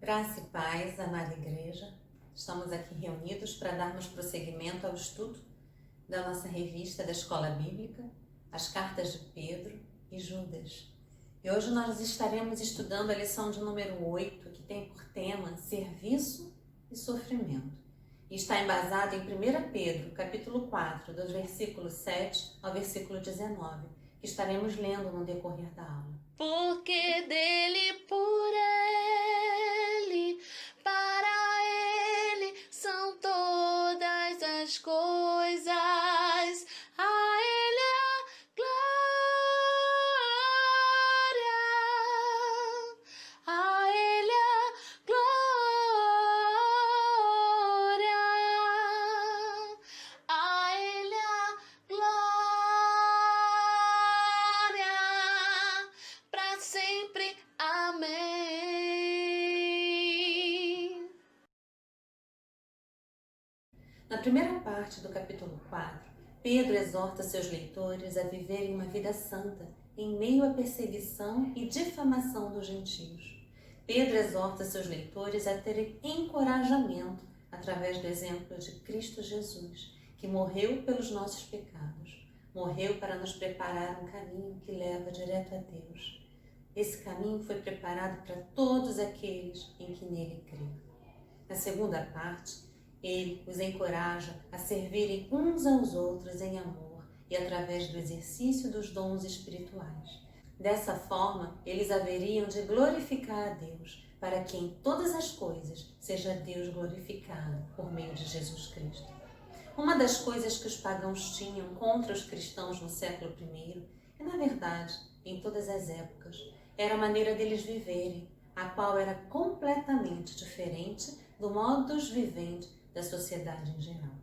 Graça e paz, amada igreja. Estamos aqui reunidos para darmos prosseguimento ao estudo da nossa revista da Escola Bíblica, as cartas de Pedro e Judas. E hoje nós estaremos estudando a lição de número 8, que tem por tema serviço e sofrimento. E está embasado em 1 Pedro, capítulo 4, dos versículos 7 ao versículo 19, que estaremos lendo no decorrer da aula. Porque dele, por ele, para ele são todas as coisas. A ele a glória, a ele a glória, a ele a glória, para sempre. Amém. Na primeira parte do capítulo 4, Pedro exorta seus leitores a viverem uma vida santa em meio à perseguição e difamação dos gentios. Pedro exorta seus leitores a terem encorajamento através do exemplo de Cristo Jesus, que morreu pelos nossos pecados, morreu para nos preparar um caminho que leva direto a Deus. Esse caminho foi preparado para todos aqueles em que nele creem. Na segunda parte, ele os encoraja a servirem uns aos outros em amor e através do exercício dos dons espirituais. Dessa forma, eles haveriam de glorificar a Deus, para que em todas as coisas seja Deus glorificado por meio de Jesus Cristo. Uma das coisas que os pagãos tinham contra os cristãos no século I, e na verdade, em todas as épocas, era a maneira deles viverem, a qual era completamente diferente do modus vivendi da sociedade em geral.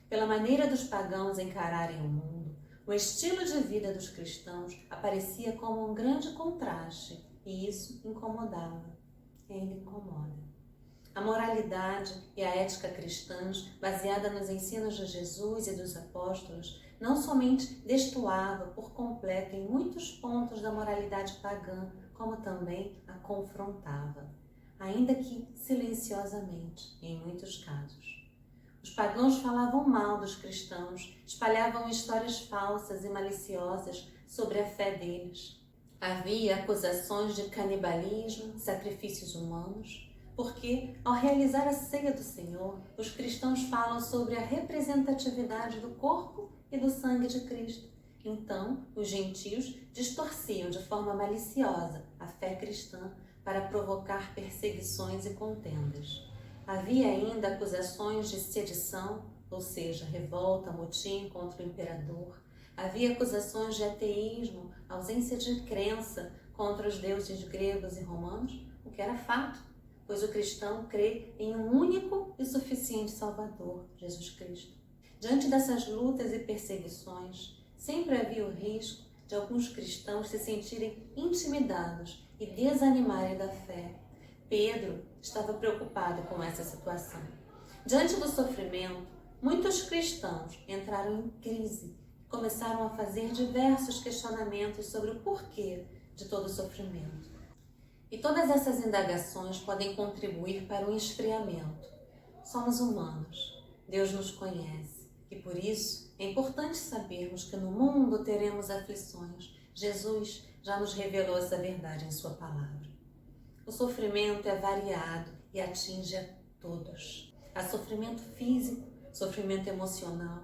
Pela maneira dos pagãos encararem o mundo, o estilo de vida dos cristãos aparecia como um grande contraste e isso incomodava. E ainda incomoda. A moralidade e a ética cristãs, baseada nos ensinos de Jesus e dos apóstolos, não somente destoava por completo em muitos pontos da moralidade pagã, como também a confrontava, ainda que silenciosamente, em muitos casos. Os pagãos falavam mal dos cristãos, espalhavam histórias falsas e maliciosas sobre a fé deles. Havia acusações de canibalismo, sacrifícios humanos, porque, ao realizar a ceia do Senhor, os cristãos falam sobre a representatividade do corpo e do sangue de Cristo. Então, os gentios distorciam de forma maliciosa a fé cristã para provocar perseguições e contendas. Havia ainda acusações de sedição, ou seja, revolta, motim contra o imperador. Havia acusações de ateísmo, ausência de crença contra os deuses gregos e romanos, o que era fato, pois o cristão crê em um único e suficiente Salvador, Jesus Cristo. Diante dessas lutas e perseguições, sempre havia o risco de alguns cristãos se sentirem intimidados e desanimarem da fé. Pedro estava preocupado com essa situação. Diante do sofrimento, muitos cristãos entraram em crise e começaram a fazer diversos questionamentos sobre o porquê de todo o sofrimento. E todas essas indagações podem contribuir para o esfriamento. Somos humanos, Deus nos conhece e por isso é importante sabermos que no mundo teremos aflições. Jesus já nos revelou essa verdade em sua palavra. O sofrimento é variado e atinge a todos. Há sofrimento físico, sofrimento emocional,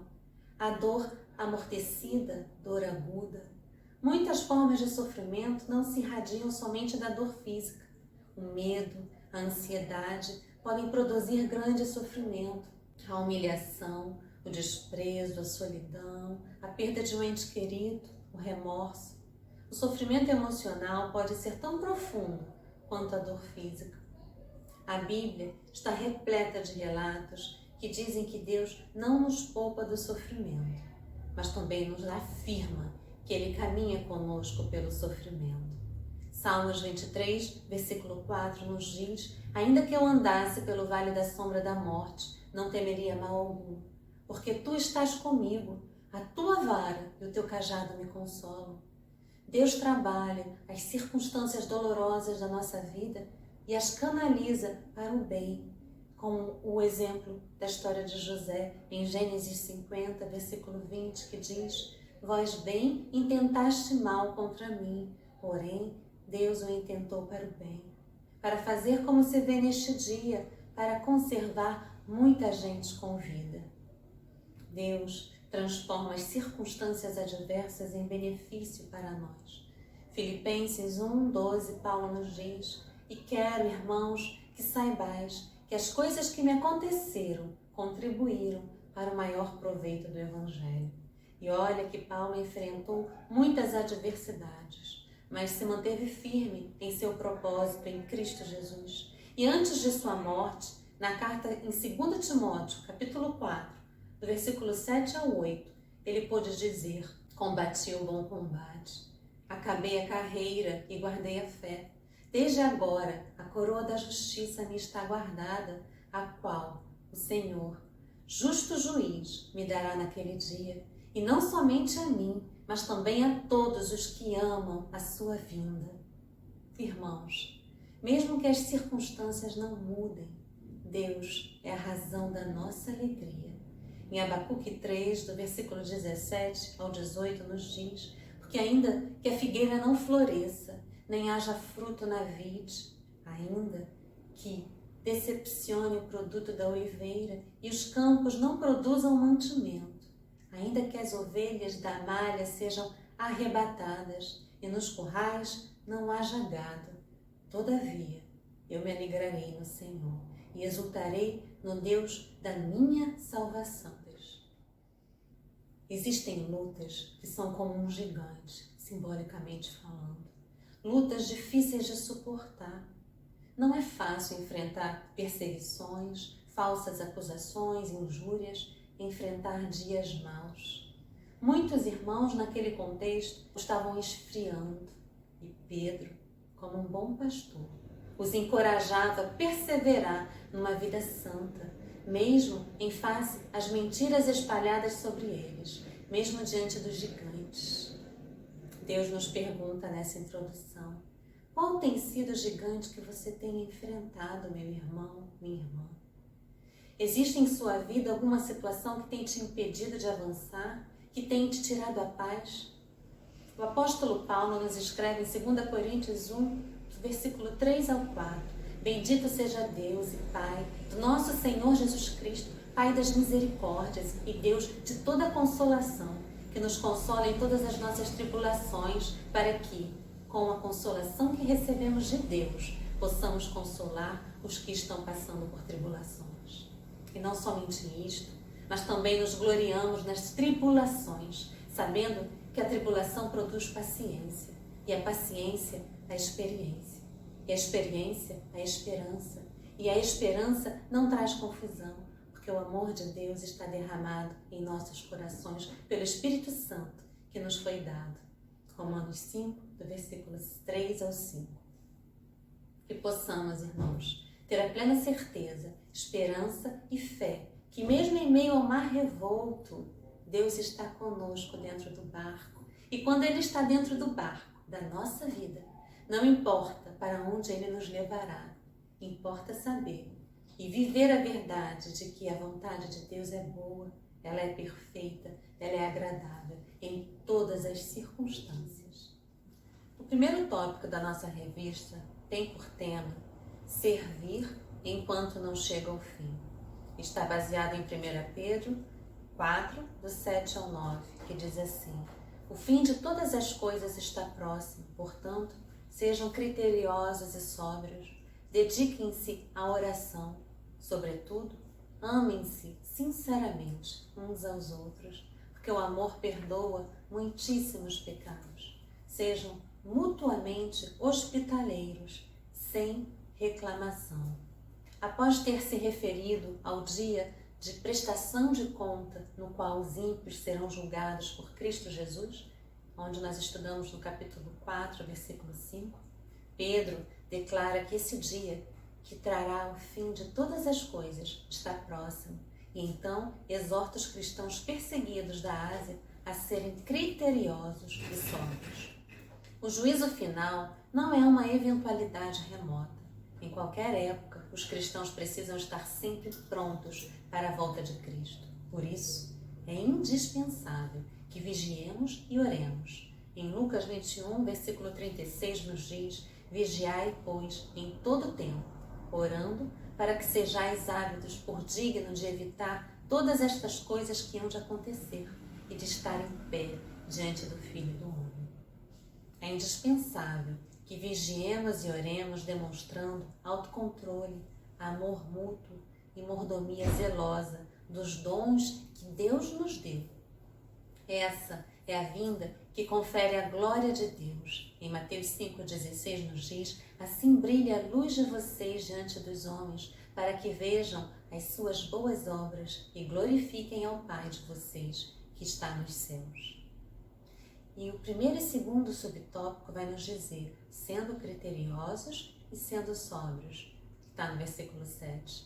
a dor amortecida, dor aguda. Muitas formas de sofrimento não se irradiam somente da dor física. O medo, a ansiedade podem produzir grande sofrimento. A humilhação, o desprezo, a solidão, a perda de um ente querido, o remorso. O sofrimento emocional pode ser tão profundo quanto a dor física. A Bíblia está repleta de relatos que dizem que Deus não nos poupa do sofrimento, mas também nos afirma que Ele caminha conosco pelo sofrimento. Salmos 23, versículo 4 nos diz: ainda que eu andasse pelo vale da sombra da morte, não temeria mal algum, porque Tu estás comigo, a Tua vara e o Teu cajado me consolam. Deus trabalha as circunstâncias dolorosas da nossa vida e as canaliza para o bem, como o exemplo da história de José em Gênesis 50, versículo 20, que diz: vós bem intentaste mal contra mim, porém Deus o intentou para o bem, para fazer como se vê neste dia, para conservar muita gente com vida. Deus transforma as circunstâncias adversas em benefício para nós. Filipenses 1:12, Paulo nos diz: e quero, irmãos, que saibais que as coisas que me aconteceram contribuíram para o maior proveito do Evangelho. E olha que Paulo enfrentou muitas adversidades, mas se manteve firme em seu propósito em Cristo Jesus. E antes de sua morte, na carta em 2 Timóteo, capítulo 4, do versículo 7 ao 8, ele pôde dizer: combati o bom combate, acabei a carreira e guardei a fé. Desde agora, a coroa da justiça me está guardada, a qual o Senhor, justo juiz, me dará naquele dia, e não somente a mim, mas também a todos os que amam a sua vinda. Irmãos, mesmo que as circunstâncias não mudem, Deus é a razão da nossa alegria. Em Abacuque 3, do versículo 17 ao 18, nos diz: porque ainda que a figueira não floresça, nem haja fruto na vide, ainda que decepcione o produto da oliveira e os campos não produzam mantimento, ainda que as ovelhas da malha sejam arrebatadas e nos currais não haja gado, todavia eu me alegrarei no Senhor e exultarei no Deus da minha salvação. Existem lutas que são como um gigante, simbolicamente falando. Lutas difíceis de suportar. Não é fácil enfrentar perseguições, falsas acusações, injúrias, enfrentar dias maus. Muitos irmãos naquele contexto estavam esfriando e Pedro, como um bom pastor, os encorajava a perseverar numa vida santa, mesmo em face às mentiras espalhadas sobre eles, mesmo diante dos gigantes. Deus nos pergunta nessa introdução: qual tem sido o gigante que você tem enfrentado, meu irmão, minha irmã? Existe em sua vida alguma situação que tem te impedido de avançar, que tem te tirado a paz? O apóstolo Paulo nos escreve em 2 Coríntios 1, versículo 3 ao 4: bendito seja Deus e Pai do nosso Senhor Jesus Cristo, Pai das misericórdias e Deus de toda consolação, que nos consola em todas as nossas tribulações, para que, com a consolação que recebemos de Deus, possamos consolar os que estão passando por tribulações. E não somente isto, mas também nos gloriamos nas tribulações, sabendo que a tribulação produz paciência, e a paciência, a experiência, e a experiência, a esperança, e a esperança não traz confusão, porque o amor de Deus está derramado em nossos corações pelo Espírito Santo que nos foi dado. Romanos 5, do versículos 3 ao 5. Que possamos, irmãos, ter a plena certeza, esperança e fé, que mesmo em meio ao mar revolto, Deus está conosco dentro do barco. E quando Ele está dentro do barco da nossa vida, não importa para onde Ele nos levará, importa saber e viver a verdade de que a vontade de Deus é boa, ela é perfeita, ela é agradável em todas as circunstâncias. O primeiro tópico da nossa revista tem por tema servir enquanto não chega ao fim. Está baseado em 1 Pedro 4, do 7 ao 9, que diz assim: o fim de todas as coisas está próximo, portanto, sejam criteriosos e sóbrios, dediquem-se à oração, sobretudo, amem-se sinceramente uns aos outros, porque o amor perdoa muitíssimos pecados. Sejam mutuamente hospitaleiros, sem reclamação. Após ter se referido ao dia de prestação de conta, no qual os ímpios serão julgados por Cristo Jesus, onde nós estudamos no capítulo 4, versículo 5, Pedro declara que esse dia, que trará o fim de todas as coisas, está próximo, e então exorta os cristãos perseguidos da Ásia a serem criteriosos e sóbrios. O juízo final não é uma eventualidade remota, Em qualquer época, os cristãos precisam estar sempre prontos para a volta de Cristo. Por isso, é indispensável que vigiemos e oremos. Em Lucas 21, versículo 36, nos diz: vigiai, pois, em todo tempo, orando, para que sejais ávidos por digno de evitar todas estas coisas que hão de acontecer e de estar em pé diante do Filho do Homem. É indispensável que vigiemos e oremos demonstrando autocontrole, amor mútuo e mordomia zelosa dos dons que Deus nos deu. Essa é a vinda que confere a glória de Deus. Em Mateus 5,16 nos diz: assim brilha a luz de vocês diante dos homens, para que vejam as suas boas obras e glorifiquem ao Pai de vocês, que está nos céus. E o primeiro e segundo subtópico vai nos dizer: sendo criteriosos e sendo sóbrios. Está no versículo 7.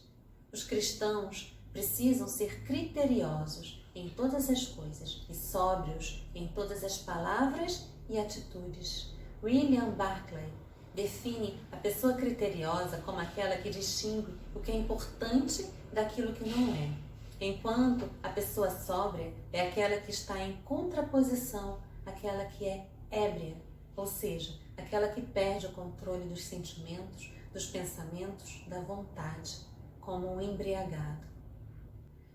Os cristãos precisam ser criteriosos em todas as coisas e sóbrios em todas as palavras e atitudes. William Barclay define a pessoa criteriosa como aquela que distingue o que é importante daquilo que não é, enquanto a pessoa sóbria é aquela que está em contraposição àquela que é ébria, ou seja, aquela que perde o controle dos sentimentos, dos pensamentos, da vontade, como um embriagado.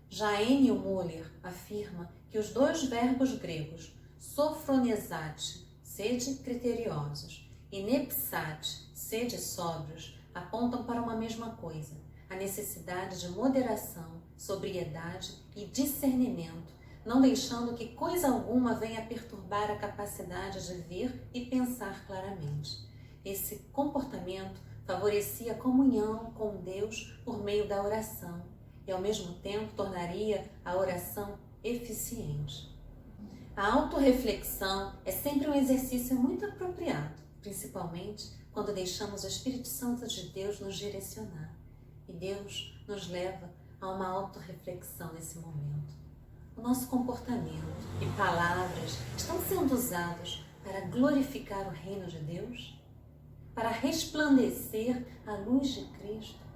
Já Ennio Müller afirma que os dois verbos gregos sofronizate, sede criteriosos, e nepsate, sede sóbrios, apontam para uma mesma coisa: a necessidade de moderação, sobriedade e discernimento, não deixando que coisa alguma venha perturbar a capacidade de ver e pensar claramente. Esse comportamento favorecia a comunhão com Deus por meio da oração e, ao mesmo tempo, tornaria a oração eficiente. A autorreflexão é sempre um exercício muito apropriado, principalmente quando deixamos o Espírito Santo de Deus nos direcionar. E Deus nos leva a uma autorreflexão nesse momento. O nosso comportamento e palavras estão sendo usados para glorificar o reino de Deus? Para resplandecer a luz de Cristo?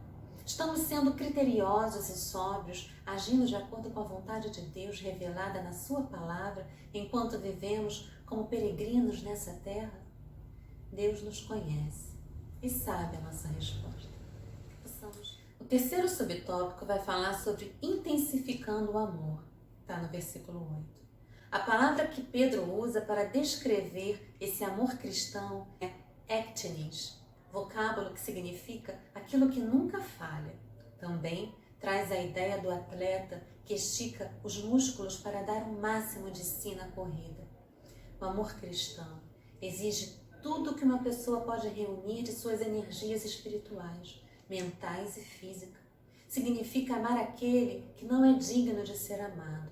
Estamos sendo criteriosos e sóbrios, agindo de acordo com a vontade de Deus revelada na sua palavra, enquanto vivemos como peregrinos nessa terra? Deus nos conhece e sabe a nossa resposta. O terceiro subtópico vai falar sobre intensificando o amor. Está no versículo 8. A palavra que Pedro usa para descrever esse amor cristão é ektenes, vocábulo que significa aquilo que nunca falha. Também traz a ideia do atleta que estica os músculos para dar o máximo de si na corrida. O amor cristão exige tudo que uma pessoa pode reunir de suas energias espirituais, mentais e físicas. Significa amar aquele que não é digno de ser amado.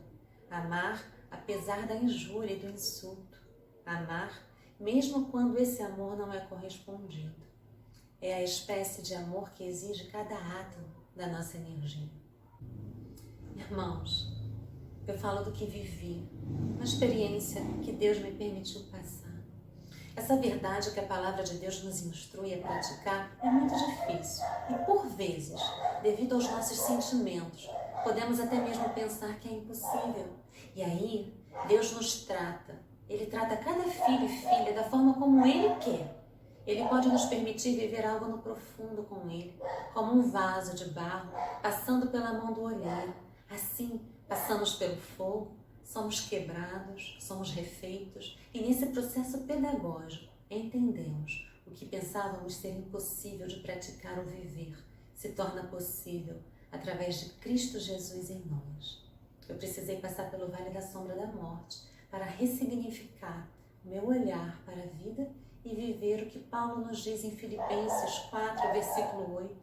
Amar apesar da injúria e do insulto. Amar mesmo quando esse amor não é correspondido. É a espécie de amor que exige cada átomo da nossa energia. Irmãos, eu falo do que vivi, uma experiência que Deus me permitiu passar. Essa verdade que a palavra de Deus nos instrui a praticar é muito difícil e, por vezes, devido aos nossos sentimentos, podemos até mesmo pensar que é impossível. E aí, Deus nos trata. Ele trata cada filho e filha da forma como Ele quer. Ele pode nos permitir viver algo no profundo com Ele, como um vaso de barro passando pela mão do olheiro. Assim, passamos pelo fogo, somos quebrados, somos refeitos e nesse processo pedagógico entendemos o que pensávamos ser impossível de praticar ou viver se torna possível através de Cristo Jesus em nós. Eu precisei passar pelo vale da sombra da morte para ressignificar o meu olhar para a vida e viver o que Paulo nos diz em Filipenses 4, versículo 8.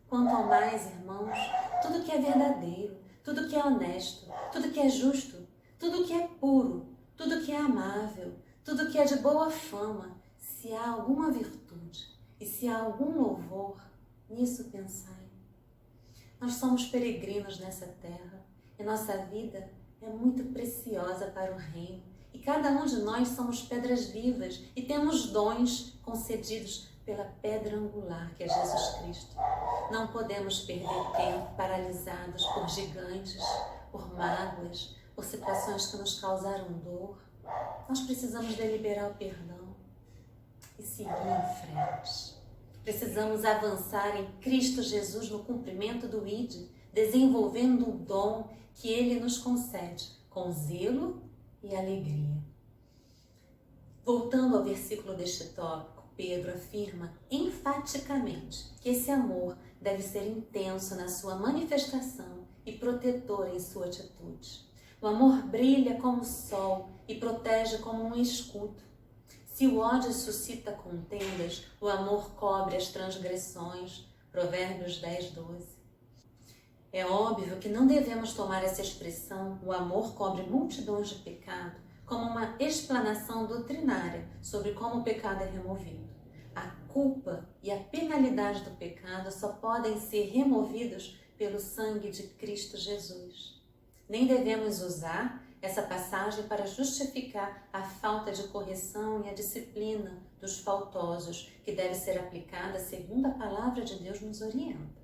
Quanto ao mais, irmãos, tudo que é verdadeiro, tudo que é honesto, tudo que é justo, tudo que é puro, tudo que é amável, tudo que é de boa fama, se há alguma virtude e se há algum louvor, nisso pensai. Nós somos peregrinos nessa terra e nossa vida é muito preciosa para o reino. E cada um de nós somos pedras vivas e temos dons concedidos pela pedra angular que é Jesus Cristo. Não podemos perder tempo paralisados por gigantes, por mágoas, por situações que nos causaram dor. Nós precisamos deliberar o perdão e seguir em frente. Precisamos avançar em Cristo Jesus no cumprimento do ID, desenvolvendo o dom que Ele nos concede com zelo e alegria. Voltando ao versículo deste tópico, Pedro afirma enfaticamente que esse amor deve ser intenso na sua manifestação e protetor em sua atitude. O amor brilha como o sol e protege como um escudo. Se o ódio suscita contendas, o amor cobre as transgressões. Provérbios 10, 12. É óbvio que não devemos tomar essa expressão, o amor cobre multidões de pecado, como uma explanação doutrinária sobre como o pecado é removido. A culpa e a penalidade do pecado só podem ser removidos pelo sangue de Cristo Jesus. Nem devemos usar essa passagem para justificar a falta de correção e a disciplina dos faltosos, que deve ser aplicada segundo a palavra de Deus nos orienta.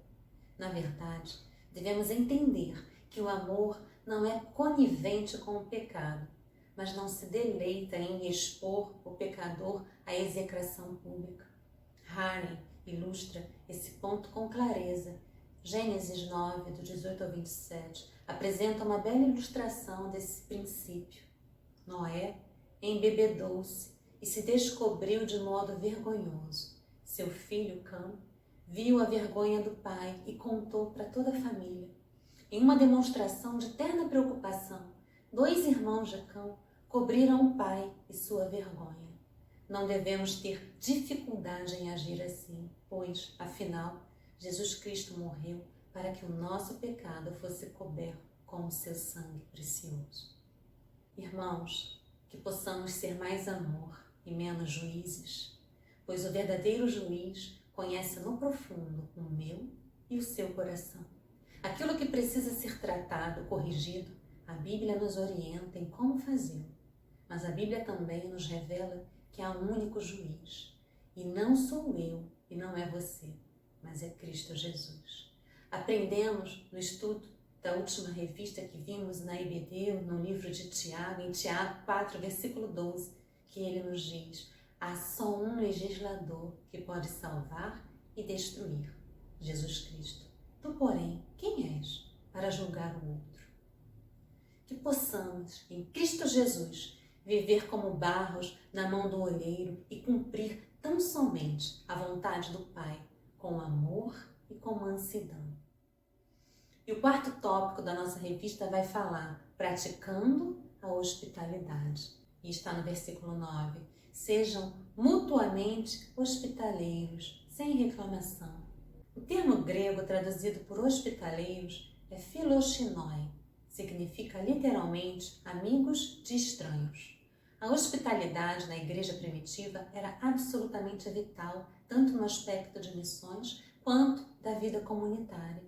Na verdade, devemos entender que o amor não é conivente com o pecado, mas não se deleita em expor o pecador à execração pública. Harney ilustra esse ponto com clareza. Gênesis 9, do 18 ao 27, apresenta uma bela ilustração desse princípio. Noé embebedou-se e se descobriu de modo vergonhoso. Seu filho Cã viu a vergonha do pai e contou para toda a família. Em uma demonstração de terna preocupação, 2 irmãos de Cã cobriram o pai e sua vergonha. Não devemos ter dificuldade em agir assim, pois, afinal, Jesus Cristo morreu para que o nosso pecado fosse coberto com o seu sangue precioso. Irmãos, que possamos ser mais amor e menos juízes, pois o verdadeiro juiz conhece no profundo o meu e o seu coração. Aquilo que precisa ser tratado, corrigido, a Bíblia nos orienta em como fazê-lo. Mas a Bíblia também nos revela que há um único juiz, e não sou eu e não é você, mas é Cristo Jesus. Aprendemos no estudo da última revista que vimos na IBD, no livro de Tiago, em Tiago 4, versículo 12, que ele nos diz: há só um legislador que pode salvar e destruir, Jesus Cristo. Tu, porém, quem és para julgar o outro? Que possamos, em Cristo Jesus, viver como barros na mão do olheiro e cumprir tão somente a vontade do Pai, com amor e com mansidão. E o quarto tópico da nossa revista vai falar praticando a hospitalidade. E está no versículo 9. Sejam mutuamente hospitaleiros, sem reclamação. O termo grego traduzido por hospitaleiros é philoshinoi. Significa literalmente amigos de estranhos. A hospitalidade na igreja primitiva era absolutamente vital, tanto no aspecto de missões quanto da vida comunitária.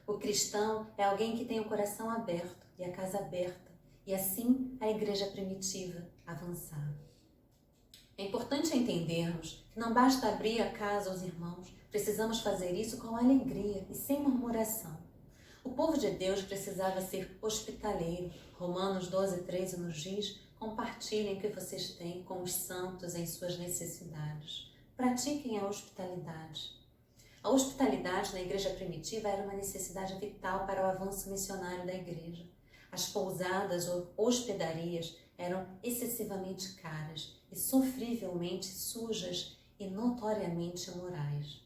O cristão é alguém que tem o coração aberto e a casa aberta, e assim a igreja primitiva avançava. É importante entendermos que não basta abrir a casa aos irmãos, precisamos fazer isso com alegria e sem murmuração. O povo de Deus precisava ser hospitaleiro. Romanos 12, 13 nos diz: compartilhem o que vocês têm com os santos em suas necessidades. Pratiquem a hospitalidade. A hospitalidade na igreja primitiva era uma necessidade vital para o avanço missionário da igreja. As pousadas ou hospedarias eram excessivamente caras e sofrivelmente sujas e notoriamente imorais.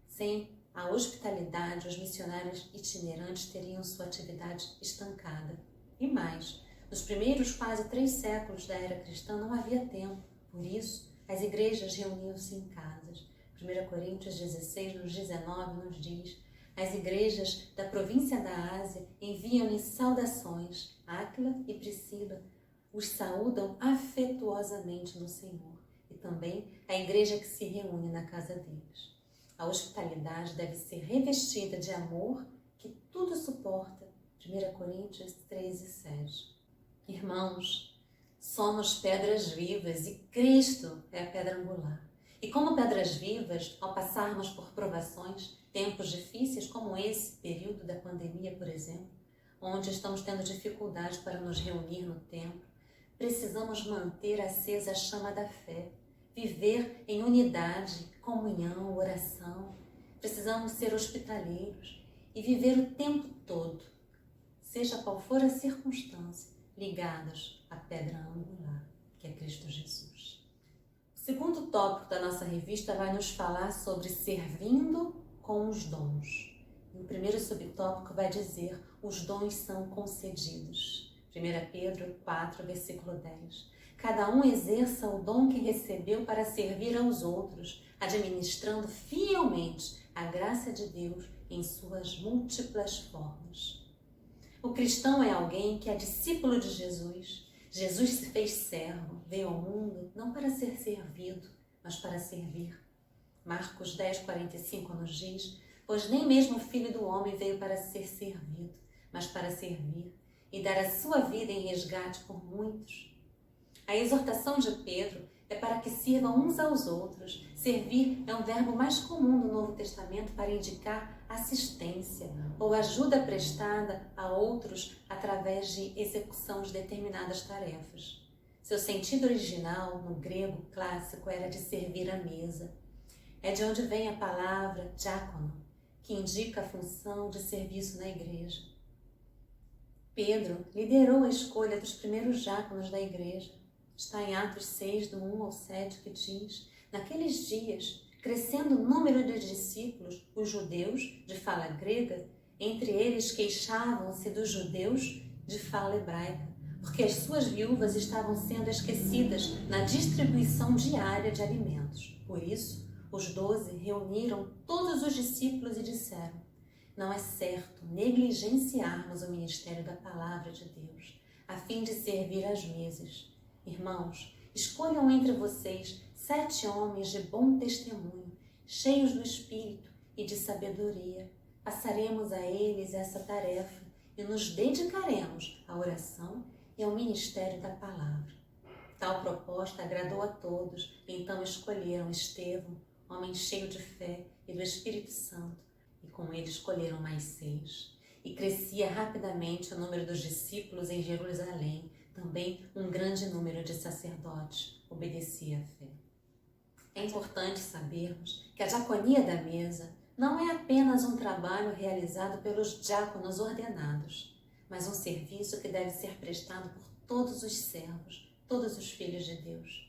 Sem a hospitalidade, os missionários itinerantes teriam sua atividade estancada. E mais, nos primeiros quase 3 séculos da era cristã não havia tempo, por isso as igrejas reuniam-se em casas. 1 Coríntios 16, nos 19, nos diz: as igrejas da província da Ásia enviam-lhes saudações. Áquila e Priscila os saúdam afetuosamente no Senhor. E também a igreja que se reúne na casa deles. A hospitalidade deve ser revestida de amor que tudo suporta. 1 Coríntios 13, 7. Irmãos, somos pedras vivas e Cristo é a pedra angular. E E como pedras vivas, ao passarmos por provações, tempos difíceis como esse período da pandemia, por exemplo, onde estamos tendo dificuldade para nos reunir no templo, precisamos manter acesa a chama da fé, viver em unidade, comunhão, oração. Precisamos ser hospitaleiros e viver o tempo todo, seja qual for a circunstância, ligados à pedra angular, que é Cristo Jesus. O segundo tópico da nossa revista vai nos falar sobre servindo com os dons. E o primeiro subtópico vai dizer: os dons são concedidos. 1 Pedro 4, versículo 10. Cada um exerça o dom que recebeu para servir aos outros, administrando fielmente a graça de Deus em suas múltiplas formas. O cristão é alguém que é discípulo de Jesus. Jesus se fez servo, veio ao mundo não para ser servido, mas para servir. Marcos 10, 45 nos diz: pois nem mesmo o Filho do Homem veio para ser servido, mas para servir e dar a sua vida em resgate por muitos. A exortação de Pedro é para que sirvam uns aos outros. Servir é um verbo mais comum no Novo Testamento para indicar assistência ou ajuda prestada a outros através de execução de determinadas tarefas. Seu sentido original, no grego clássico, era de servir à mesa. É de onde vem a palavra diácono, que indica a função de serviço na igreja. Pedro liderou a escolha dos primeiros diáconos da igreja. Está em Atos 6, do 1 ao 7, que diz: naqueles dias, crescendo o número de discípulos, os judeus de fala grega, entre eles queixavam-se dos judeus de fala hebraica, porque as suas viúvas estavam sendo esquecidas na distribuição diária de alimentos. Por isso, os 12 reuniram todos os discípulos e disseram: não é certo negligenciarmos o ministério da palavra de Deus, a fim de servir às mesas. Irmãos, escolham entre vocês 7 homens de bom testemunho, cheios do Espírito e de sabedoria. Passaremos a eles essa tarefa e nos dedicaremos à oração e ao ministério da palavra. Tal proposta agradou a todos, então escolheram Estevão, homem cheio de fé e do Espírito Santo, e com ele escolheram mais 6. E crescia rapidamente o número dos discípulos em Jerusalém. Também um grande número de sacerdotes obedecia à fé. É importante sabermos que a diaconia da mesa não é apenas um trabalho realizado pelos diáconos ordenados, mas um serviço que deve ser prestado por todos os servos, todos os filhos de Deus.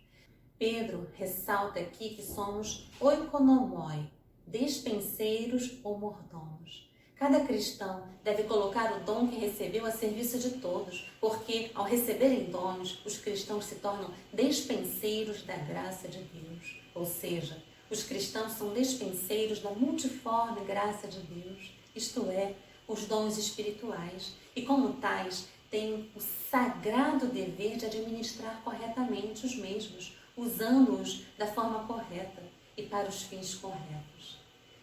Pedro ressalta aqui que somos oikonomoi, despenseiros ou mordomos. Cada cristão deve colocar o dom que recebeu a serviço de todos, porque ao receberem dons, os cristãos se tornam despenseiros da graça de Deus. Ou seja, os cristãos são despenseiros da multiforme graça de Deus, isto é, os dons espirituais, e como tais, têm o sagrado dever de administrar corretamente os mesmos, usando-os da forma correta e para os fins corretos.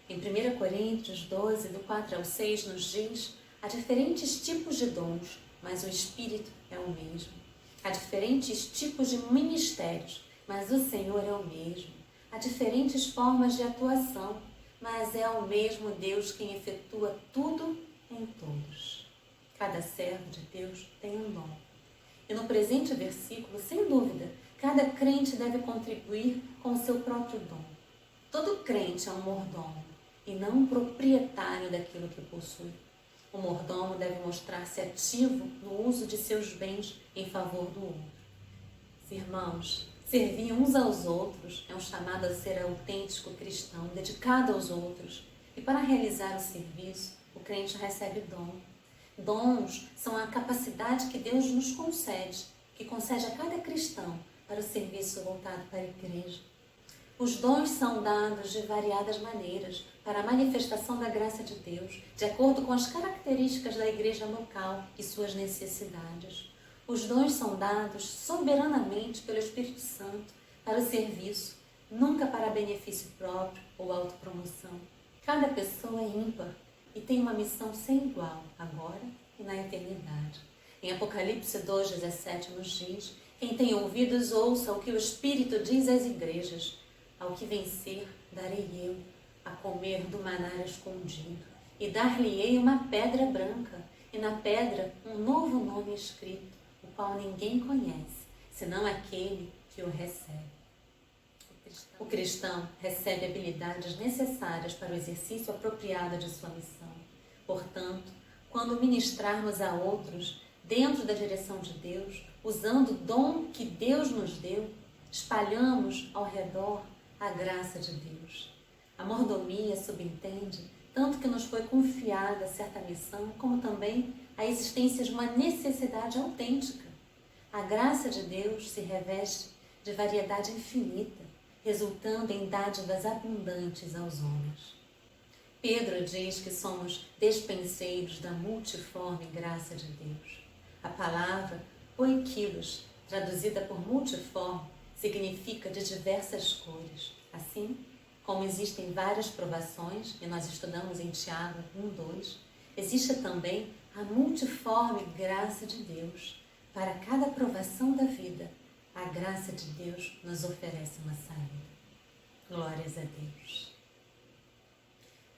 Em 1 Coríntios 12, do 4 ao 6, nos diz: há diferentes tipos de dons, mas o Espírito é o mesmo. Há diferentes tipos de ministérios, mas o Senhor é o mesmo. Há diferentes formas de atuação, mas é o mesmo Deus quem efetua tudo em todos. Cada servo de Deus tem um dom. E no presente versículo, sem dúvida, cada crente deve contribuir com o seu próprio dom. Todo crente é um mordomo e não um proprietário daquilo que possui. O mordomo deve mostrar-se ativo no uso de seus bens em favor do outro. Irmãos, servir uns aos outros é um chamado a ser autêntico cristão, dedicado aos outros. E para realizar o serviço, o crente recebe dom. Dons são a capacidade que Deus nos concede, que concede a cada cristão para o serviço voltado para a igreja. Os dons são dados de variadas maneiras para a manifestação da graça de Deus, de acordo com as características da igreja local e suas necessidades. Os dons são dados soberanamente pelo Espírito Santo para o serviço, nunca para benefício próprio ou autopromoção. Cada pessoa é ímpar e tem uma missão sem igual, agora e na eternidade. Em Apocalipse 2,17 nos diz: quem tem ouvidos ouça o que o Espírito diz às igrejas. Ao que vencer, darei eu a comer do maná escondido, e dar-lhe-ei uma pedra branca, e na pedra um novo nome escrito, o qual ninguém conhece, senão aquele que o recebe. O cristão recebe habilidades necessárias para o exercício apropriado de sua missão. Portanto, quando ministrarmos a outros dentro da direção de Deus, usando o dom que Deus nos deu, espalhamos ao redor a graça de Deus. A mordomia subentende tanto que nos foi confiada certa missão, como também a existência de uma necessidade autêntica. A graça de Deus se reveste de variedade infinita, resultando em dádivas abundantes aos homens. Pedro diz que somos despenseiros da multiforme graça de Deus. A palavra poikilos, traduzida por multiforme, significa de diversas cores. Assim, como existem várias provações, e nós estudamos em Tiago 1:2, existe também a multiforme graça de Deus. Para cada provação da vida, a graça de Deus nos oferece uma saída. Glórias a Deus.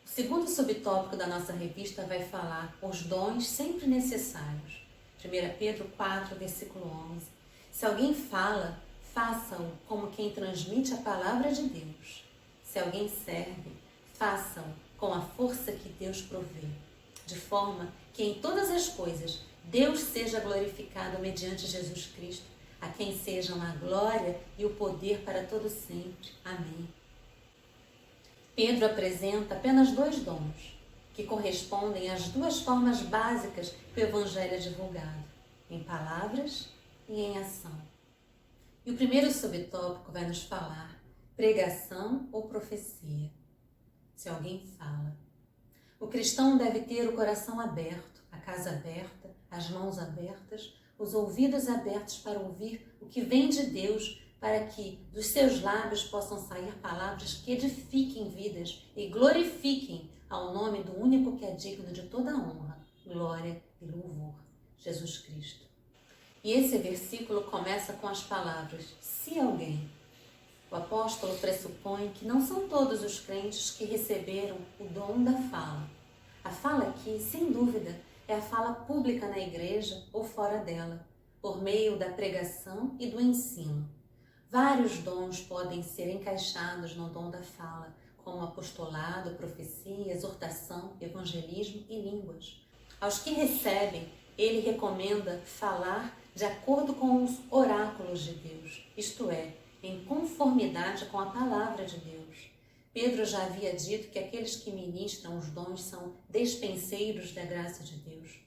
O segundo subtópico da nossa revista vai falar os dons sempre necessários. 1 Pedro 4, versículo 11. Se alguém fala, faça-o como quem transmite a palavra de Deus. Se alguém serve, faça-o com a força que Deus provê, de forma que em todas as coisas Deus seja glorificado mediante Jesus Cristo, a quem sejam a glória e o poder para todo sempre. Amém. Pedro apresenta apenas 2 dons, que correspondem às 2 formas básicas que o Evangelho é divulgado, em palavras e em ação. E o primeiro subtópico vai nos falar pregação ou profecia. Se alguém fala. O cristão deve ter o coração aberto, a casa aberta, as mãos abertas, os ouvidos abertos para ouvir o que vem de Deus, para que dos seus lábios possam sair palavras que edifiquem vidas e glorifiquem ao nome do único que é digno de toda honra, glória e louvor, Jesus Cristo. E esse versículo começa com as palavras, se alguém. O apóstolo pressupõe que não são todos os crentes que receberam o dom da fala. A fala aqui, sem dúvida, é a fala pública na igreja ou fora dela, por meio da pregação e do ensino. Vários dons podem ser encaixados no dom da fala, como apostolado, profecia, exortação, evangelismo e línguas. Aos que recebem, ele recomenda falar de acordo com os oráculos de Deus, isto é, em conformidade com a palavra de Deus. Pedro já havia dito que aqueles que ministram os dons são despenseiros da graça de Deus.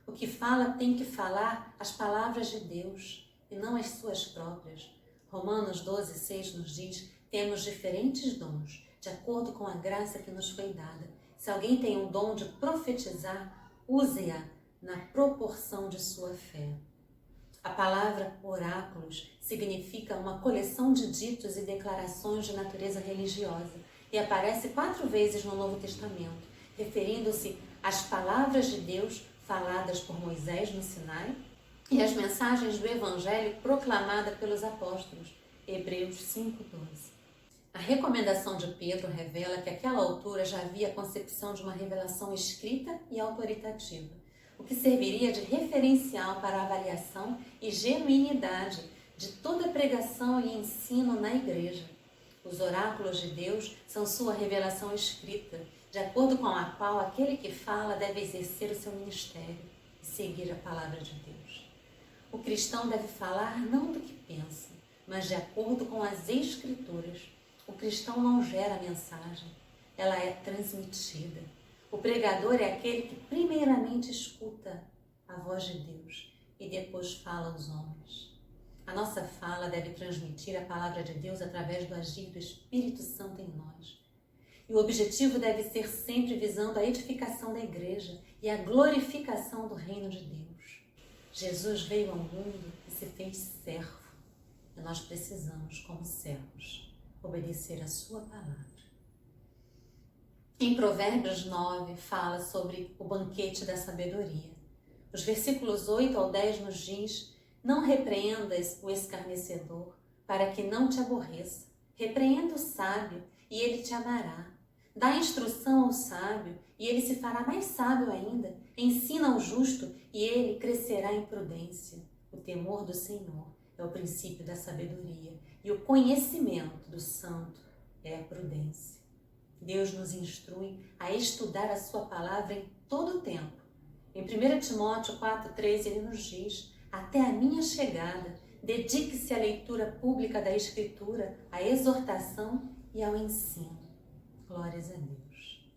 O que fala tem que falar as palavras de Deus e não as suas próprias. Romanos 12:6 nos diz: temos diferentes dons, de acordo com a graça que nos foi dada. Se alguém tem o dom de profetizar, use-a na proporção de sua fé. A palavra oráculos significa uma coleção de ditos e declarações de natureza religiosa e aparece 4 vezes no Novo Testamento, referindo-se às palavras de Deus faladas por Moisés no Sinai e às mensagens do Evangelho proclamada pelos apóstolos, Hebreus 5:12. A recomendação de Pedro revela que àquela altura já havia a concepção de uma revelação escrita e autoritativa, o que serviria de referencial para a avaliação e genuinidade de toda pregação e ensino na igreja. Os oráculos de Deus são sua revelação escrita, de acordo com a qual aquele que fala deve exercer o seu ministério e seguir a palavra de Deus. O cristão deve falar não do que pensa, mas de acordo com as Escrituras. O cristão não gera a mensagem, ela é transmitida. O pregador é aquele que primeiramente escuta a voz de Deus e depois fala aos homens. A nossa fala deve transmitir a palavra de Deus através do agir do Espírito Santo em nós. E o objetivo deve ser sempre visando a edificação da igreja e a glorificação do reino de Deus. Jesus veio ao mundo e se fez servo. E nós precisamos, como servos, obedecer a sua palavra. Em Provérbios 9, fala sobre o banquete da sabedoria. Os versículos 8 ao 10 nos diz: não repreendas o escarnecedor, para que não te aborreça. Repreenda o sábio e ele te amará. Dá instrução ao sábio e ele se fará mais sábio ainda. Ensina ao justo e ele crescerá em prudência. O temor do Senhor é o princípio da sabedoria e o conhecimento do santo é a prudência. Deus nos instrui a estudar a sua palavra em todo o tempo. Em 1 Timóteo 4,3 ele nos diz: até a minha chegada, dedique-se à leitura pública da Escritura, à exortação e ao ensino. Glórias a Deus.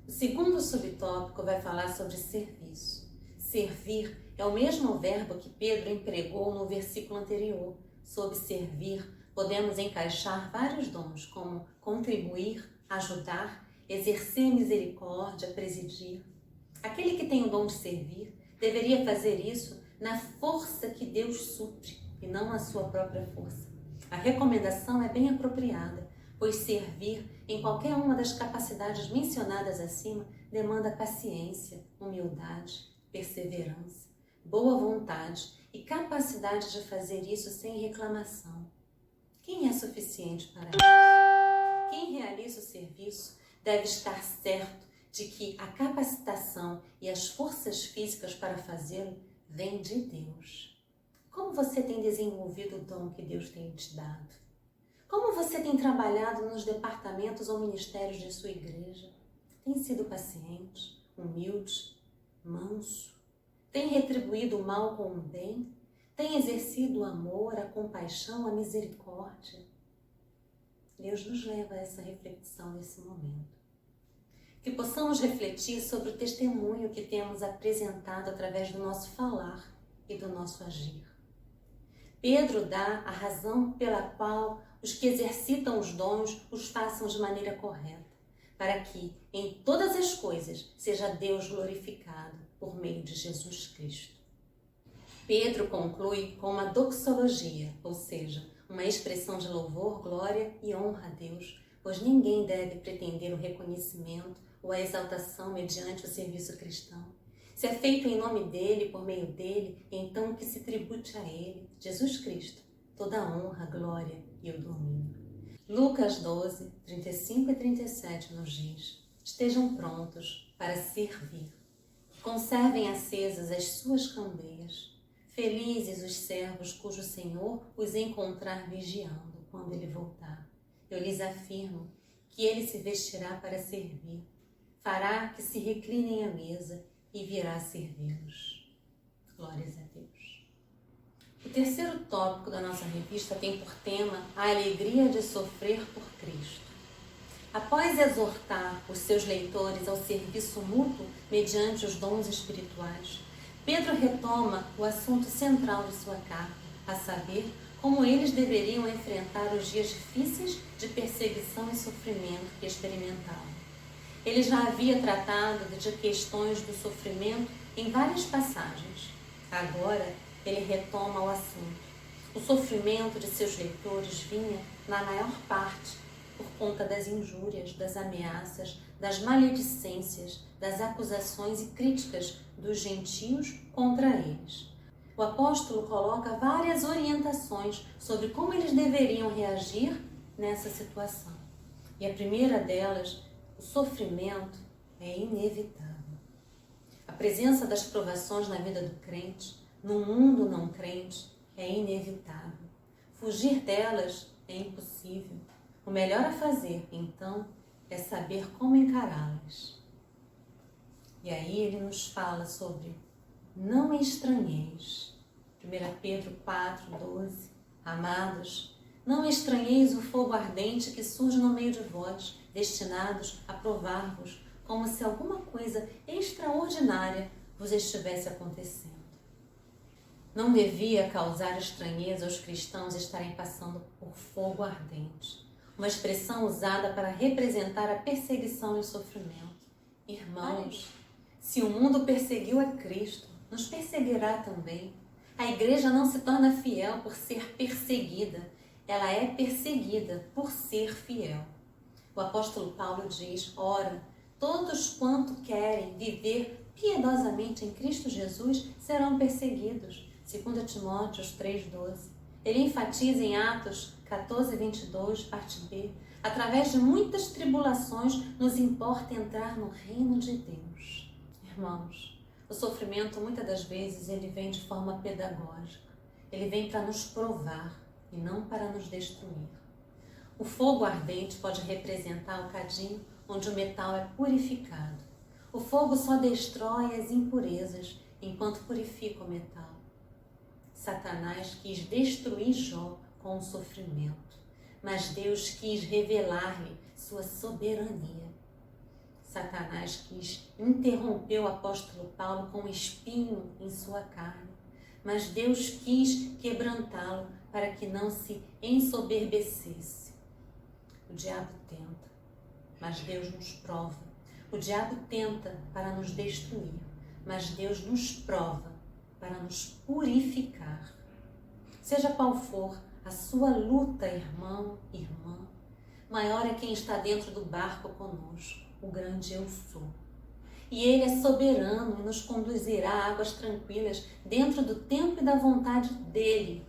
O segundo subtópico vai falar sobre serviço. Servir é o mesmo verbo que Pedro empregou no versículo anterior. Sob servir, podemos encaixar vários dons, como contribuir, ajudar, exercer misericórdia, presidir. Aquele que tem o dom de servir deveria fazer isso na força que Deus supre e não na sua própria força. A recomendação é bem apropriada, pois servir em qualquer uma das capacidades mencionadas acima demanda paciência, humildade, perseverança, boa vontade e capacidade de fazer isso sem reclamação. Quem é suficiente para isso? Quem realiza o serviço deve estar certo de que a capacitação e as forças físicas para fazê-lo vêm de Deus. Como você tem desenvolvido o dom que Deus tem te dado? Como você tem trabalhado nos departamentos ou ministérios de sua igreja? Tem sido paciente, humilde, manso? Tem retribuído o mal com o bem? Tem exercido o amor, a compaixão, a misericórdia? Deus nos leva a essa reflexão nesse momento. Que possamos refletir sobre o testemunho que temos apresentado através do nosso falar e do nosso agir. Pedro dá a razão pela qual os que exercitam os dons os façam de maneira correta, para que, em todas as coisas, seja Deus glorificado por meio de Jesus Cristo. Pedro conclui com uma doxologia, ou seja, uma expressão de louvor, glória e honra a Deus, pois ninguém deve pretender o reconhecimento ou a exaltação mediante o serviço cristão. Se é feito em nome dele, por meio dele, então que se tribute a ele, Jesus Cristo, toda a honra, glória e o domínio. Lucas 12, 35 e 37 nos diz: estejam prontos para servir. Conservem acesas as suas candeias. Felizes os servos cujo Senhor os encontrar vigiando quando ele voltar. Eu lhes afirmo que ele se vestirá para servir. Fará que se reclinem à mesa e virá servi-los. Glórias a Deus. O terceiro tópico da nossa revista tem por tema a alegria de sofrer por Cristo. Após exortar os seus leitores ao serviço mútuo mediante os dons espirituais, Pedro retoma o assunto central de sua carta, a saber, como eles deveriam enfrentar os dias difíceis de perseguição e sofrimento que experimentavam. Ele já havia tratado de questões do sofrimento em várias passagens. Agora, ele retoma o assunto. O sofrimento de seus leitores vinha, na maior parte, por conta das injúrias, das ameaças, das maledicências, das acusações e críticas dos gentios contra eles. O apóstolo coloca várias orientações sobre como eles deveriam reagir nessa situação. E a primeira delas, o sofrimento é inevitável. A presença das provações na vida do crente, no mundo não crente, é inevitável. Fugir delas é impossível. O melhor a fazer, então, é saber como encará-las. E aí ele nos fala sobre não estranheis. 1 Pedro 4:12. Amados, não estranheis o fogo ardente que surge no meio de vós, destinados a provar-vos, como se alguma coisa extraordinária vos estivesse acontecendo. Não devia causar estranheza aos cristãos estarem passando por fogo ardente, uma expressão usada para representar a perseguição e o sofrimento. Irmãos, se o mundo perseguiu a Cristo, nos perseguirá também. A igreja não se torna fiel por ser perseguida, ela é perseguida por ser fiel. O apóstolo Paulo diz: ora, todos quanto querem viver piedosamente em Cristo Jesus serão perseguidos. 2 Timóteo 3:12. Ele enfatiza em Atos 14, 22, parte B, através de muitas tribulações, nos importa entrar no reino de Deus. Irmãos, o sofrimento, muitas das vezes, ele vem de forma pedagógica. Ele vem para nos provar e não para nos destruir. O fogo ardente pode representar o cadinho onde o metal é purificado. O fogo só destrói as impurezas, enquanto purifica o metal. Satanás quis destruir Jó com o sofrimento, mas Deus quis revelar-lhe sua soberania. Satanás quis interromper o apóstolo Paulo com um espinho em sua carne, mas Deus quis quebrantá-lo para que não se ensoberbecesse. O diabo tenta, mas Deus nos prova. O diabo tenta para nos destruir, mas Deus nos prova para nos purificar. Seja qual for a sua luta, irmão, irmã, maior é quem está dentro do barco conosco, o grande eu sou. E Ele é soberano e nos conduzirá a águas tranquilas dentro do tempo e da vontade dEle,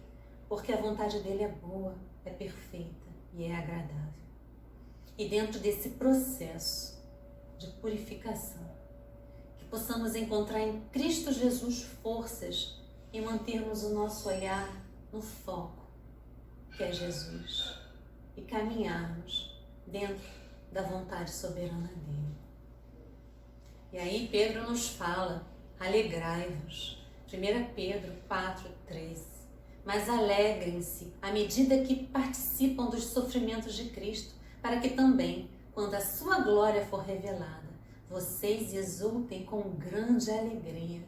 porque a vontade dEle é boa, é perfeita e é agradável. E dentro desse processo de purificação, que possamos encontrar em Cristo Jesus forças e mantermos o nosso olhar no foco, que é Jesus, e caminharmos dentro da vontade soberana dEle. E aí Pedro nos fala, alegrai-vos. 1 Pedro 4:13. Mas alegrem-se à medida que participam dos sofrimentos de Cristo, para que também, quando a sua glória for revelada, vocês exultem com grande alegria.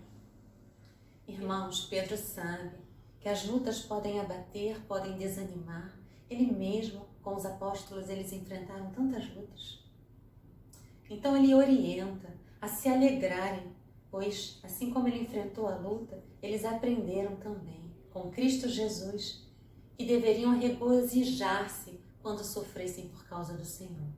Irmãos, Pedro sabe que as lutas podem abater, podem desanimar. Ele mesmo, com os apóstolos, eles enfrentaram tantas lutas. Então ele orienta a se alegrarem, pois, assim como ele enfrentou a luta, eles aprenderam também, com Cristo Jesus, que deveriam regozijar-se quando sofressem por causa do Senhor.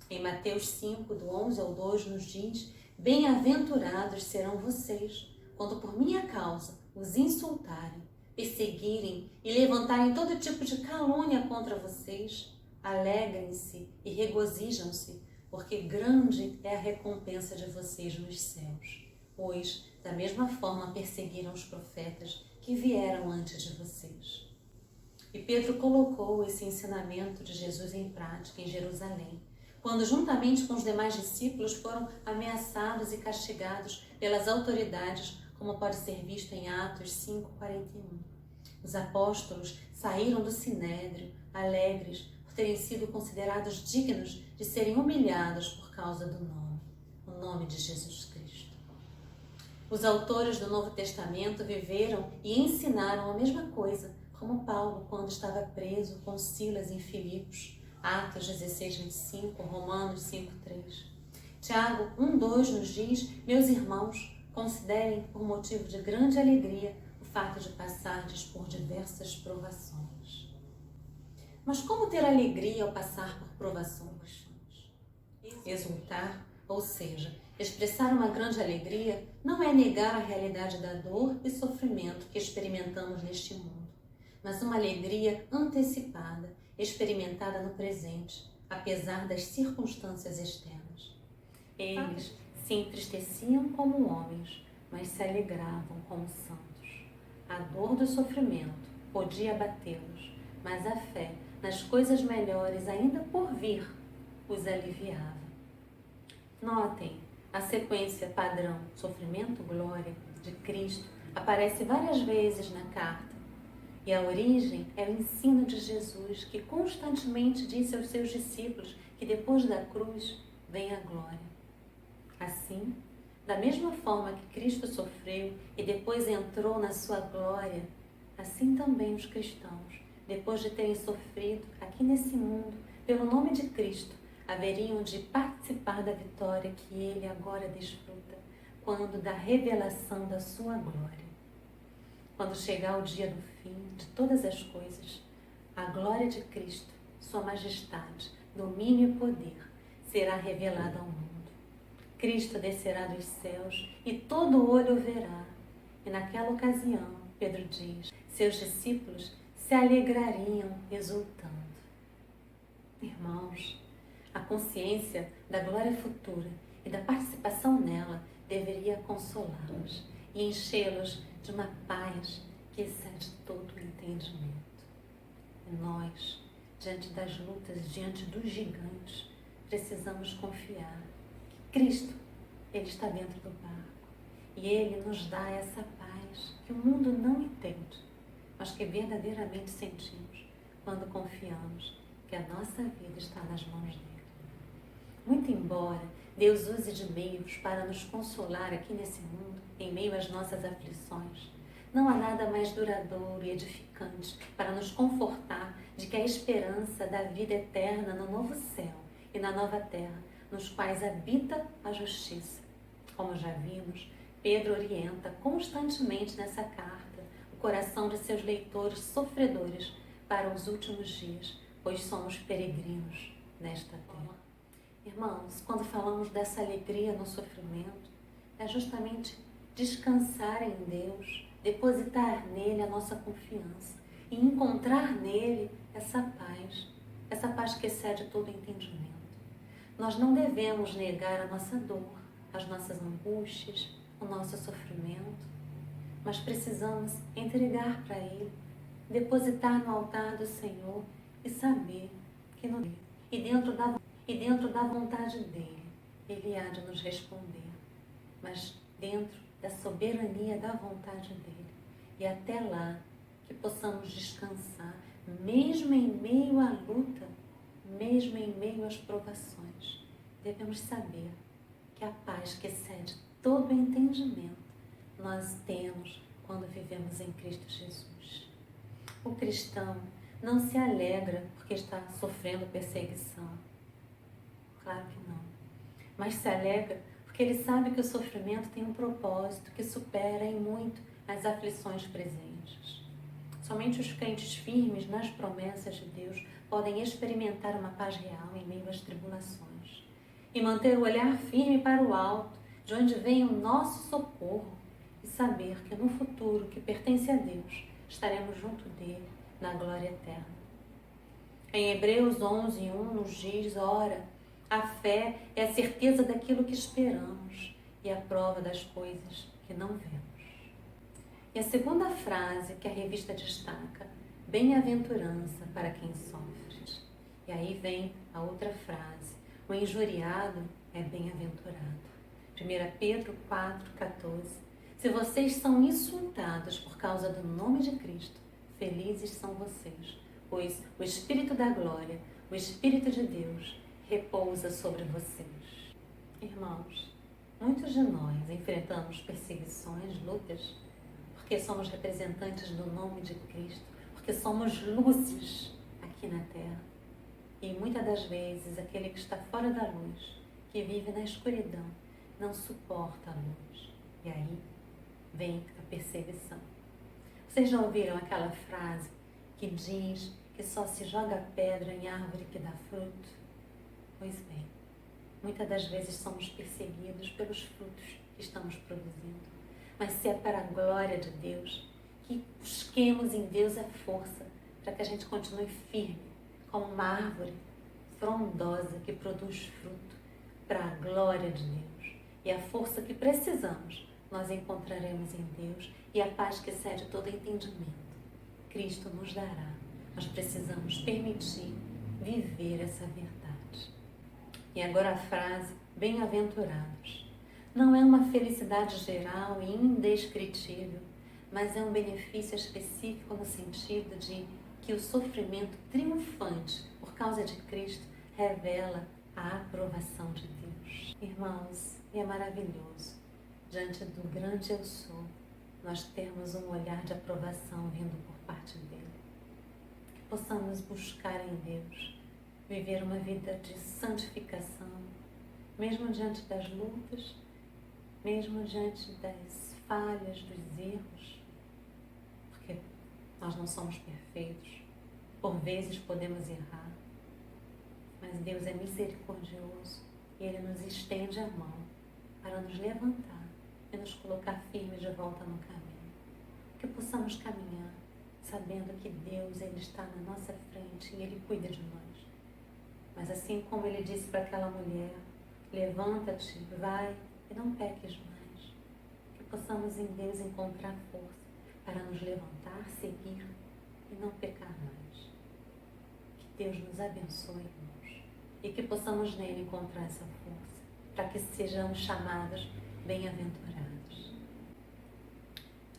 Em Mateus 5, do 11 ao 2, nos diz: bem-aventurados serão vocês, quando por minha causa os insultarem, perseguirem e levantarem todo tipo de calúnia contra vocês. Alegrem-se e regozijam-se, porque grande é a recompensa de vocês nos céus. Pois, da mesma forma, perseguiram os profetas que vieram antes de vocês. E Pedro colocou esse ensinamento de Jesus em prática em Jerusalém, quando juntamente com os demais discípulos foram ameaçados e castigados pelas autoridades, como pode ser visto em Atos 5:41. Os apóstolos saíram do sinédrio alegres por terem sido considerados dignos de serem humilhados por causa do nome, o nome de Jesus Cristo. Os autores do Novo Testamento viveram e ensinaram a mesma coisa, como Paulo, quando estava preso com Silas em Filipos, Atos 16:25, Romanos 5:3. Tiago 1:2 nos diz: meus irmãos, considerem por motivo de grande alegria o fato de passardes por diversas provações. Mas como ter alegria ao passar por provações? Exultar, ou seja, expressar uma grande alegria, não é negar a realidade da dor e sofrimento que experimentamos neste mundo, mas uma alegria antecipada, experimentada no presente, apesar das circunstâncias externas. Eles se entristeciam como homens, mas se alegravam como santos. A dor do sofrimento podia abatê-los, mas a fé nas coisas melhores ainda por vir os aliviava. Notem, a sequência padrão sofrimento-glória de Cristo aparece várias vezes na carta. E a origem é o ensino de Jesus, que constantemente disse aos seus discípulos que depois da cruz vem a glória. Assim, da mesma forma que Cristo sofreu e depois entrou na sua glória, assim também os cristãos, depois de terem sofrido aqui nesse mundo pelo nome de Cristo, haveriam de participar da vitória que Ele agora desfruta, quando da revelação da sua glória. Quando chegar o dia do fim de todas as coisas, a glória de Cristo, sua majestade, domínio e poder, será revelada ao mundo. Cristo descerá dos céus e todo olho o verá. E naquela ocasião, Pedro diz, seus discípulos se alegrariam exultando. Irmãos, a consciência da glória futura e da participação nela deveria consolá-los e enchê-los de uma paz que excede todo o entendimento. E nós, diante das lutas, diante dos gigantes, precisamos confiar que Cristo, Ele está dentro do barco e Ele nos dá essa paz que o mundo não entende, mas que verdadeiramente sentimos quando confiamos que a nossa vida está nas mãos dele. Muito embora Deus use de meios para nos consolar aqui nesse mundo, em meio às nossas aflições, não há nada mais duradouro e edificante para nos confortar de que a esperança da vida eterna no novo céu e na nova terra, nos quais habita a justiça. Como já vimos, Pedro orienta constantemente nessa carta o coração de seus leitores sofredores para os últimos dias, pois somos peregrinos nesta terra. Irmãos, quando falamos dessa alegria no sofrimento, é justamente descansar em Deus, depositar nele a nossa confiança e encontrar nele essa paz que excede todo entendimento. Nós não devemos negar a nossa dor, as nossas angústias, o nosso sofrimento, mas precisamos entregar para Ele, depositar no altar do Senhor e saber que no e dentro da vontade dele, Ele há de nos responder, mas dentro da soberania da vontade dele. E até lá que possamos descansar, mesmo em meio à luta, mesmo em meio às provações, devemos saber que a paz que excede todo entendimento nós temos quando vivemos em Cristo Jesus. O cristão não se alegra porque está sofrendo perseguição. Claro que não. Mas se alegra porque ele sabe que o sofrimento tem um propósito que supera em muito as aflições presentes. Somente os crentes firmes nas promessas de Deus podem experimentar uma paz real em meio às tribulações e manter o olhar firme para o alto, de onde vem o nosso socorro, e saber que no futuro que pertence a Deus estaremos junto dele na glória eterna. Em Hebreus 11:1 nos diz: ora, a fé é a certeza daquilo que esperamos e a prova das coisas que não vemos. E a segunda frase que a revista destaca: bem-aventurança para quem sofre. E aí vem a outra frase: o injuriado é bem-aventurado. 1 Pedro 4:14. Se vocês são insultados por causa do nome de Cristo, felizes são vocês, pois o Espírito da glória, o Espírito de Deus, repousa sobre vocês. Irmãos, muitos de nós enfrentamos perseguições, lutas, porque somos representantes do nome de Cristo, porque somos luzes aqui na terra. E muitas das vezes aquele que está fora da luz, que vive na escuridão, não suporta a luz. E aí vem a perseguição. Vocês já ouviram aquela frase que diz que só se joga pedra em árvore que dá fruto? Pois bem, muitas das vezes somos perseguidos pelos frutos que estamos produzindo. Mas se é para a glória de Deus, que busquemos em Deus a força para que a gente continue firme, como uma árvore frondosa que produz fruto para a glória de Deus. E a força que precisamos nós encontraremos em Deus, e a paz que excede todo entendimento Cristo nos dará. Nós precisamos permitir viver essa verdade. E agora a frase, bem-aventurados, não é uma felicidade geral e indescritível, mas é um benefício específico no sentido de que o sofrimento triunfante por causa de Cristo revela a aprovação de Deus. Irmãos, é maravilhoso, diante do grande eu sou, nós termos um olhar de aprovação vindo por parte dele. Que possamos buscar em Deus, viver uma vida de santificação, mesmo diante das lutas, mesmo diante das falhas, dos erros, porque nós não somos perfeitos, por vezes podemos errar, mas Deus é misericordioso e Ele nos estende a mão para nos levantar e nos colocar firmes de volta no caminho. Que possamos caminhar sabendo que Deus, Ele está na nossa frente e Ele cuida de nós. Mas assim como ele disse para aquela mulher, levanta-te, vai e não peques mais. Que possamos em Deus encontrar força para nos levantar, seguir e não pecar mais. Que Deus nos abençoe, irmãos, e que possamos nele encontrar essa força, para que sejamos chamados bem-aventurados.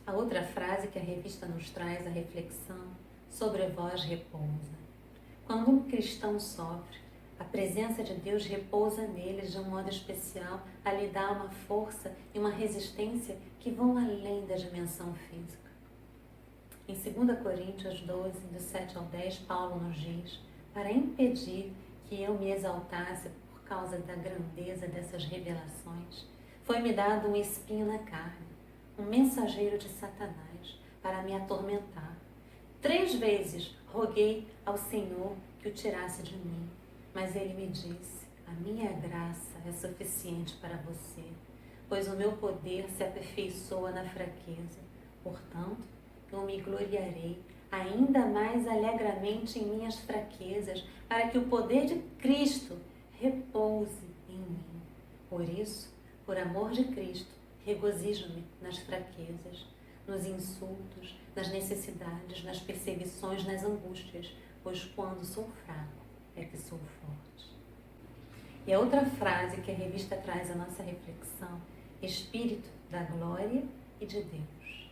A outra frase que a revista nos traz a reflexão: sobre vós repousa. Quando um cristão sofre, a presença de Deus repousa neles de um modo especial, a lhe dar uma força e uma resistência que vão além da dimensão física. Em 2 Coríntios 12, do 7 ao 10, Paulo nos diz: para impedir que eu me exaltasse por causa da grandeza dessas revelações, foi-me dado um espinho na carne, um mensageiro de Satanás, para me atormentar. 3 vezes roguei ao Senhor que o tirasse de mim, mas ele me disse: a minha graça é suficiente para você, pois o meu poder se aperfeiçoa na fraqueza. Portanto, eu me gloriarei ainda mais alegremente em minhas fraquezas, para que o poder de Cristo repouse em mim. Por isso, por amor de Cristo, regozijo-me nas fraquezas, nos insultos, nas necessidades, nas perseguições, nas angústias, pois quando sou fraco é que sou forte. E a outra frase que a revista traz à nossa reflexão: Espírito da glória e de Deus.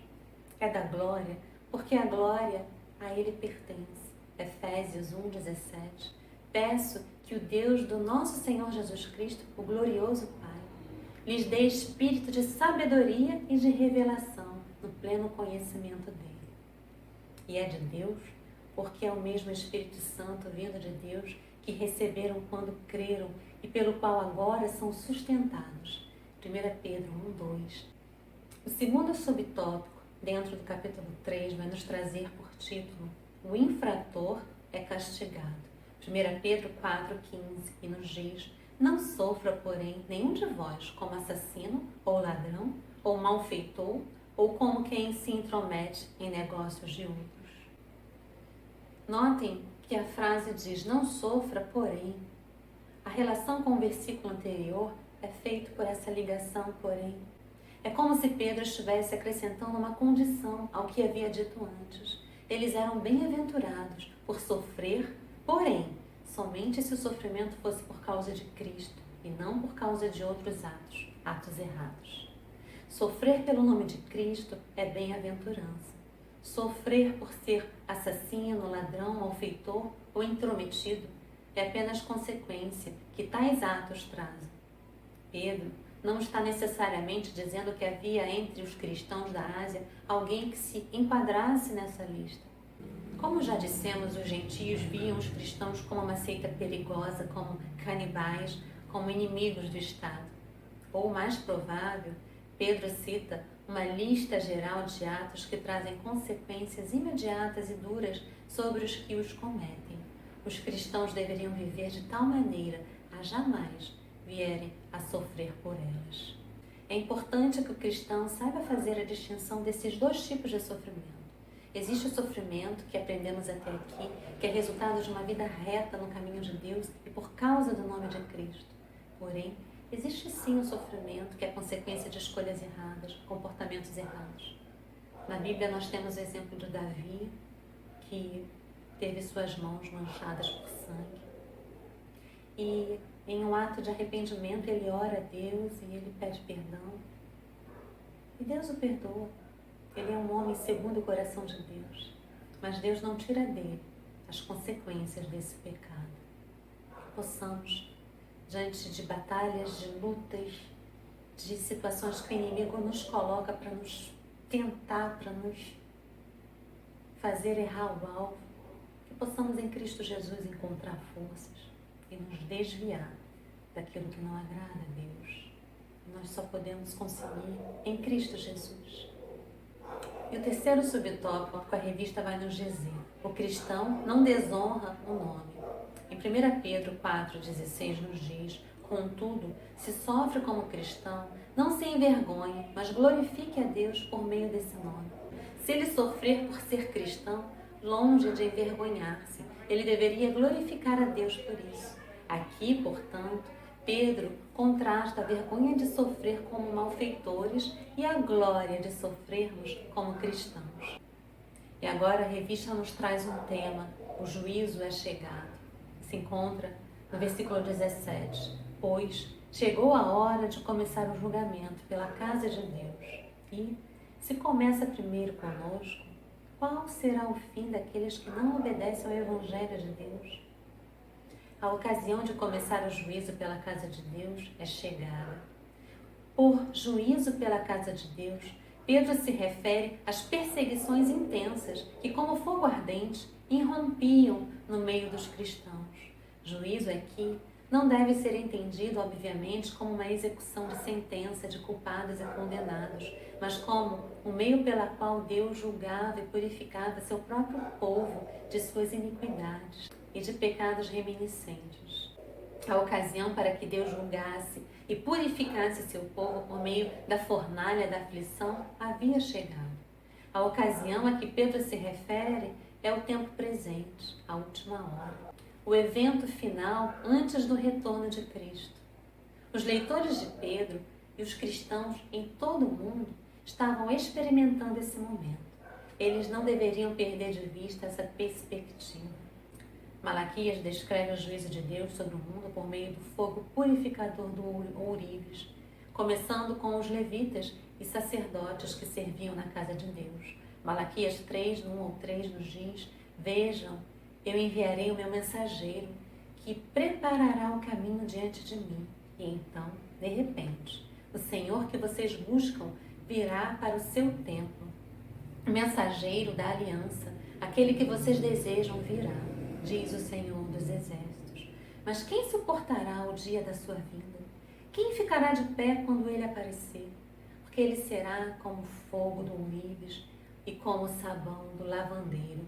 É da glória porque a glória a Ele pertence. Efésios 1,17. Peço que o Deus do nosso Senhor Jesus Cristo, o glorioso Pai, lhes dê espírito de sabedoria e de revelação no pleno conhecimento dele. E é de Deus, porque é o mesmo Espírito Santo vindo de Deus que receberam quando creram e pelo qual agora são sustentados. 1 Pedro 1,2. O segundo subtópico, dentro do capítulo 3, vai nos trazer por título: o infrator é castigado. 1 Pedro 4,15, e nos diz: não sofra, porém, nenhum de vós como assassino, ou ladrão, ou malfeitor, ou como quem se intromete em negócios de outros. Notem que a frase diz: não sofra, porém. A relação com o versículo anterior é feita por essa ligação, porém. É como se Pedro estivesse acrescentando uma condição ao que havia dito antes. Eles eram bem-aventurados por sofrer, porém, somente se o sofrimento fosse por causa de Cristo e não por causa de outros atos errados. Sofrer pelo nome de Cristo é bem-aventurança. Sofrer por ser assassino, ladrão, malfeitor ou intrometido é apenas consequência que tais atos trazem. Pedro não está necessariamente dizendo que havia entre os cristãos da Ásia alguém que se enquadrasse nessa lista. Como já dissemos, os gentios viam os cristãos como uma seita perigosa, como canibais, como inimigos do Estado. Ou, mais provável, Pedro cita uma lista geral de atos que trazem consequências imediatas e duras sobre os que os cometem. Os cristãos deveriam viver de tal maneira a jamais vierem a sofrer por elas. É importante que o cristão saiba fazer a distinção desses 2 tipos de sofrimento. Existe o sofrimento que aprendemos até aqui, que é resultado de uma vida reta no caminho de Deus e por causa do nome de Cristo. Porém, existe sim o sofrimento que é consequência de escolhas erradas, comportamentos errados. Na Bíblia nós temos o exemplo de Davi, que teve suas mãos manchadas por sangue. E em um ato de arrependimento ele ora a Deus e ele pede perdão. E Deus o perdoa. Ele é um homem segundo o coração de Deus. Mas Deus não tira dele as consequências desse pecado. Que possamos, diante de batalhas, de lutas, de situações que o inimigo nos coloca para nos tentar, para nos fazer errar o alvo, que possamos em Cristo Jesus encontrar forças e nos desviar daquilo que não agrada a Deus. Nós só podemos conseguir em Cristo Jesus. E o terceiro subtópico que a revista vai nos dizer: o cristão não desonra o nome. Em 1 Pedro 4,16 nos diz: contudo, se sofre como cristão, não se envergonhe, mas glorifique a Deus por meio desse nome. Se ele sofrer por ser cristão, longe de envergonhar-se, ele deveria glorificar a Deus por isso. Aqui, portanto, Pedro contrasta a vergonha de sofrer como malfeitores e a glória de sofrermos como cristãos. E agora a revista nos traz um tema: o juízo é chegado. Se encontra no versículo 17. Pois chegou a hora de começar o julgamento pela casa de Deus. E, se começa primeiro conosco, qual será o fim daqueles que não obedecem ao Evangelho de Deus? A ocasião de começar o juízo pela casa de Deus é chegada. Por juízo pela casa de Deus, Pedro se refere às perseguições intensas que, como fogo ardente, irrompiam no meio dos cristãos. Juízo aqui não deve ser entendido, obviamente, como uma execução de sentença de culpados e condenados, mas como o meio pela qual Deus julgava e purificava seu próprio povo de suas iniquidades e de pecados reminiscentes. A ocasião para que Deus julgasse e purificasse seu povo por meio da fornalha da aflição havia chegado. A ocasião a que Pedro se refere é o tempo presente, a última hora, o evento final antes do retorno de Cristo. Os leitores de Pedro e os cristãos em todo o mundo estavam experimentando esse momento. Eles não deveriam perder de vista essa perspectiva. Malaquias descreve o juízo de Deus sobre o mundo por meio do fogo purificador do ourives, começando com os levitas e sacerdotes que serviam na casa de Deus. Malaquias 3, no 1 ou 3, nos diz: vejam, eu enviarei o meu mensageiro, que preparará o caminho diante de mim. E então, de repente, o Senhor que vocês buscam virá para o seu templo. O mensageiro da aliança, aquele que vocês desejam, virá, diz o Senhor dos Exércitos. Mas quem suportará o dia da sua vinda? Quem ficará de pé quando ele aparecer? Porque ele será como o fogo do ourives e como o sabão do lavandeiro.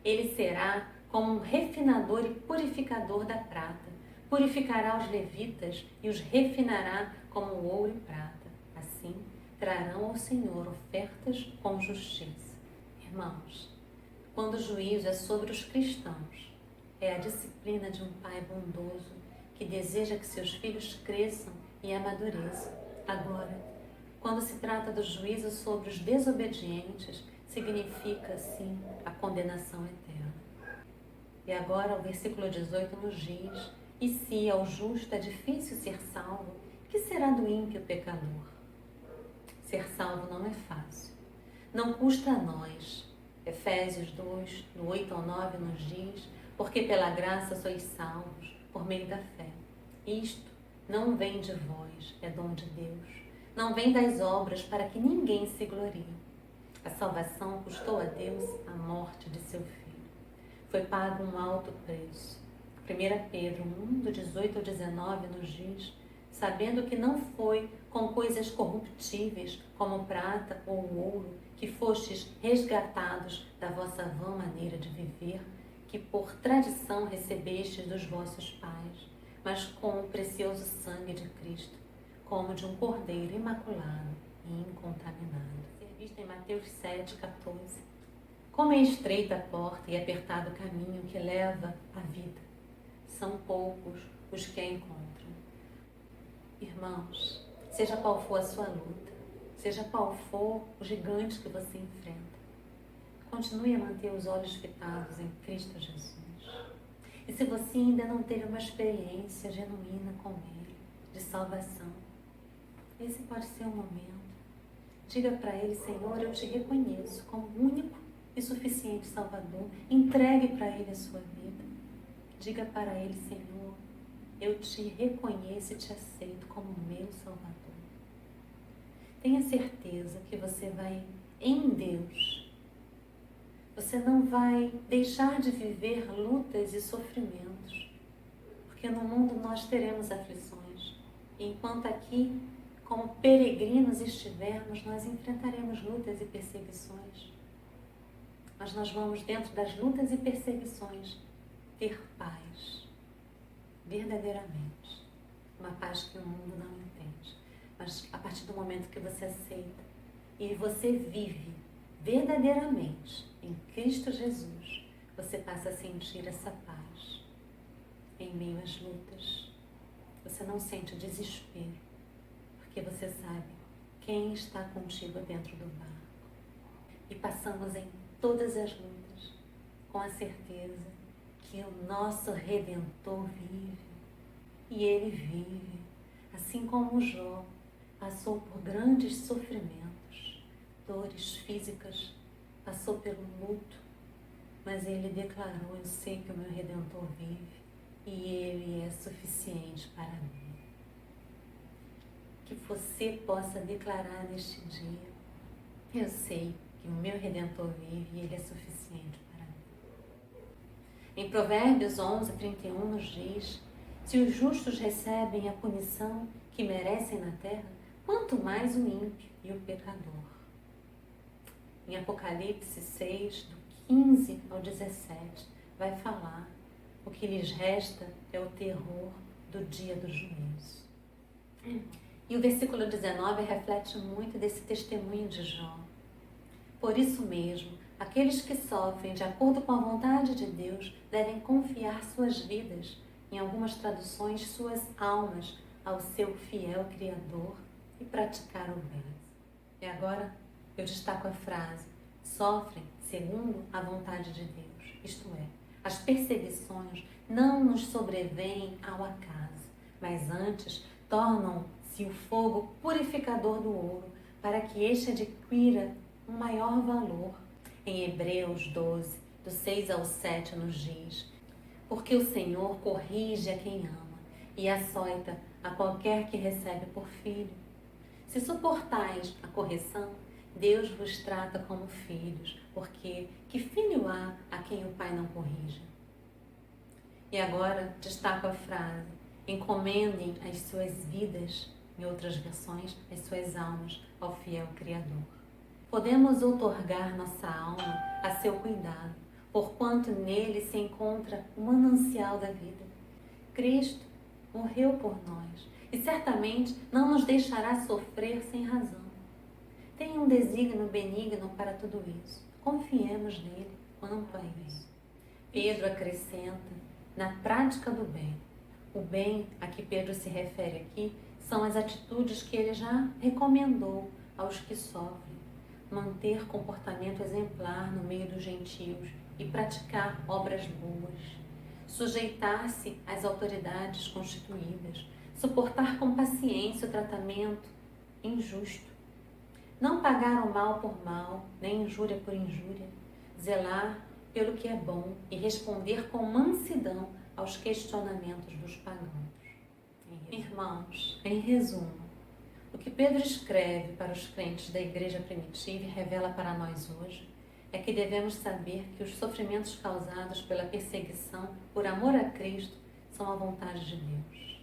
Ele será como um refinador e purificador da prata. Purificará os levitas e os refinará como o ouro e prata. Assim, trarão ao Senhor ofertas com justiça. Irmãos, quando o juízo é sobre os cristãos, é a disciplina de um pai bondoso que deseja que seus filhos cresçam e amadureçam. Agora, quando se trata do juízo sobre os desobedientes, significa, sim, a condenação eterna. E agora o versículo 18 nos diz: e se ao justo é difícil ser salvo, que será do ímpio pecador? Ser salvo não é fácil, não custa a nós. Efésios 2, no 8 ao 9, nos diz: porque pela graça sois salvos, por meio da fé. Isto não vem de vós, é dom de Deus. Não vem das obras, para que ninguém se glorie. A salvação custou a Deus a morte de seu Filho. Foi pago um alto preço. 1 Pedro 1, do 18 ao 19, nos diz: sabendo que não foi com coisas corruptíveis, como prata ou ouro, que fostes resgatados da vossa vã maneira de viver, que por tradição recebestes dos vossos pais, mas com o precioso sangue de Cristo, como de um cordeiro imaculado e incontaminado. Ser visto em Mateus 7, 14. Como é estreita a porta e apertado o caminho que leva à vida, são poucos os que a encontram. Irmãos, seja qual for a sua luta, seja qual for o gigante que você enfrenta, continue a manter os olhos fitados em Cristo Jesus. E se você ainda não teve uma experiência genuína com Ele, de salvação, esse pode ser o momento. Diga para Ele: Senhor, eu te reconheço como único e suficiente Salvador. Entregue para Ele a sua vida. Diga para Ele: Senhor, eu te reconheço e te aceito como meu Salvador. Tenha certeza que você vai, em Deus, você não vai deixar de viver lutas e sofrimentos, porque no mundo nós teremos aflições. E enquanto aqui, como peregrinos estivermos, nós enfrentaremos lutas e perseguições. Mas nós vamos, dentro das lutas e perseguições, ter paz, verdadeiramente. Uma paz que o mundo não entende. Mas a partir do momento que você aceita e você vive verdadeiramente em Cristo Jesus, você passa a sentir essa paz. em meio às lutas. Você não sente desespero, porque você sabe quem está contigo dentro do barco. E passamos em todas as lutas com a certeza que o nosso Redentor vive. E ele vive, assim como Jó passou por grandes sofrimentos, dores físicas, passou pelo luto, mas ele declarou: eu sei que o meu Redentor vive e ele é suficiente para mim. Que você possa declarar neste dia: eu sei que o meu Redentor vive e ele é suficiente para mim. Em Provérbios 11:31 nos diz: se os justos recebem a punição que merecem na terra, quanto mais o ímpio e o pecador. Em Apocalipse 6, do 15 ao 17, vai falar: o que lhes resta é o terror do dia do juízo. E o versículo 19 reflete muito desse testemunho de Jó. Por isso mesmo, aqueles que sofrem de acordo com a vontade de Deus devem confiar suas vidas, em algumas traduções, suas almas, ao seu fiel Criador e praticar o bem. E agora eu destaco a frase: sofrem segundo a vontade de Deus. Isto é, as perseguições não nos sobrevêm ao acaso, mas antes tornam-se o fogo purificador do ouro, para que este adquira um maior valor. Em Hebreus 12, do 6 ao 7 nos diz: porque o Senhor corrige a quem ama e açoita a qualquer que recebe por filho. Se suportais a correção, Deus vos trata como filhos, porque que filho há a quem o pai não corrija? E agora destaco a frase: encomendem as suas vidas, em outras versões, as suas almas, ao fiel Criador. Podemos outorgar nossa alma a seu cuidado, porquanto nele se encontra o manancial da vida. Cristo morreu por nós e certamente não nos deixará sofrer sem razão. Tem um desígnio benigno para tudo isso. Confiemos nele quanto a isso. Pedro acrescenta: na prática do bem. O bem a que Pedro se refere aqui são as atitudes que ele já recomendou aos que sofrem. Manter comportamento exemplar no meio dos gentios e praticar obras boas. Sujeitar-se às autoridades constituídas. Suportar com paciência o tratamento injusto. Não pagar o mal por mal, nem injúria por injúria. Zelar pelo que é bom e responder com mansidão aos questionamentos dos pagãos. Irmãos, em resumo, o que Pedro escreve para os crentes da igreja primitiva e revela para nós hoje é que devemos saber que os sofrimentos causados pela perseguição por amor a Cristo são a vontade de Deus.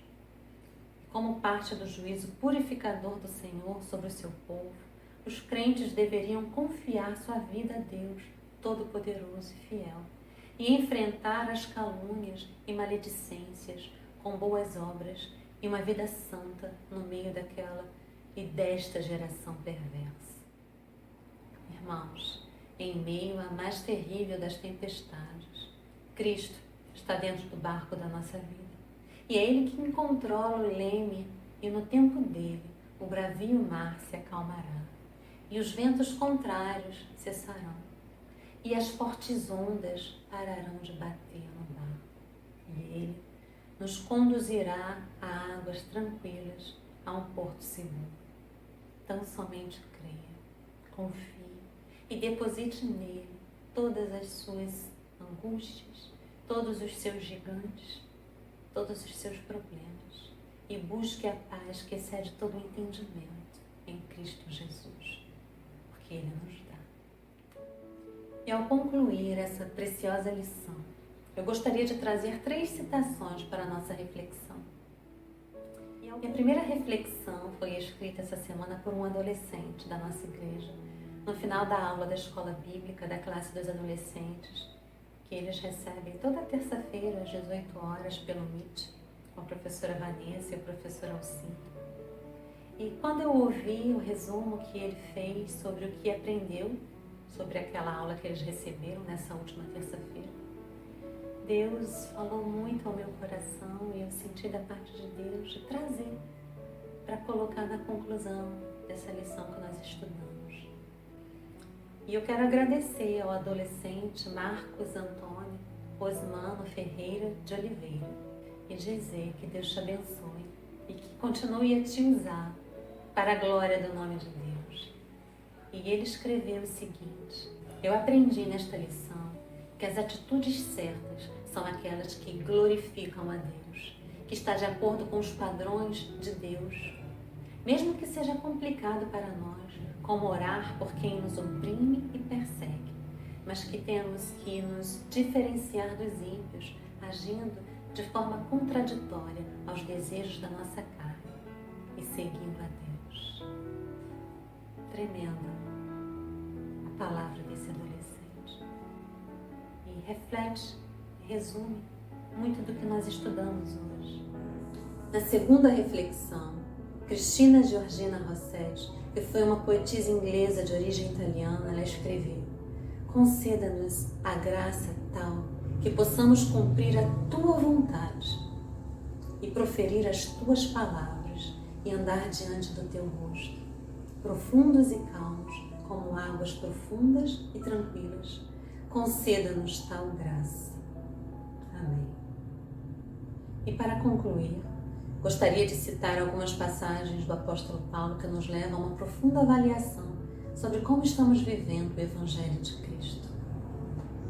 Como parte do juízo purificador do Senhor sobre o seu povo, os crentes deveriam confiar sua vida a Deus, Todo-Poderoso e fiel, e enfrentar as calúnias e maledicências com boas obras e uma vida santa no meio daquela e desta geração perversa. Irmãos, em meio à mais terrível das tempestades, Cristo está dentro do barco da nossa vida. E é Ele que controla o leme e no tempo dele o bravio mar se acalmará e os ventos contrários cessarão e as fortes ondas pararão de bater no barco. E Ele nos conduzirá a águas tranquilas, a um porto seguro. Tão somente creia, confie e deposite nele todas as suas angústias, todos os seus gigantes, todos os seus problemas e busque a paz que excede todo o entendimento em Cristo Jesus, porque Ele nos dá. E ao concluir essa preciosa lição, eu gostaria de trazer 3 citações para a nossa reflexão. E a primeira reflexão foi escrita essa semana por um adolescente da nossa igreja, no final da aula da escola bíblica da classe dos adolescentes, que eles recebem toda terça-feira às 18 horas pelo Meet, com a professora Vanessa e o professor Alcindo. E quando eu ouvi o resumo que ele fez sobre o que aprendeu, sobre aquela aula que eles receberam nessa última terça-feira, Deus falou muito ao meu coração e eu senti da parte de Deus de trazer para colocar na conclusão dessa lição que nós estudamos. E eu quero agradecer ao adolescente Marcos Antônio Osmano Ferreira de Oliveira e dizer que Deus te abençoe e que continue a te usar para a glória do nome de Deus. E ele escreveu o seguinte: eu aprendi nesta lição que as atitudes certas são aquelas que glorificam a Deus, que está de acordo com os padrões de Deus. Mesmo que seja complicado para nós, como orar por quem nos oprime e persegue, mas que temos que nos diferenciar dos ímpios, agindo de forma contraditória aos desejos da nossa carne e seguindo a Deus. Tremenda a palavra desse adolescente. E reflete, resume muito do que nós estudamos hoje. Na segunda reflexão, Cristina Georgina Rossetti, que foi uma poetisa inglesa de origem italiana, ela escreveu: conceda-nos a graça tal que possamos cumprir a tua vontade e proferir as tuas palavras e andar diante do teu rosto, profundos e calmos como águas profundas e tranquilas. Conceda-nos tal graça. Amém. E para concluir, gostaria de citar algumas passagens do apóstolo Paulo que nos levam a uma profunda avaliação sobre como estamos vivendo o Evangelho de Cristo.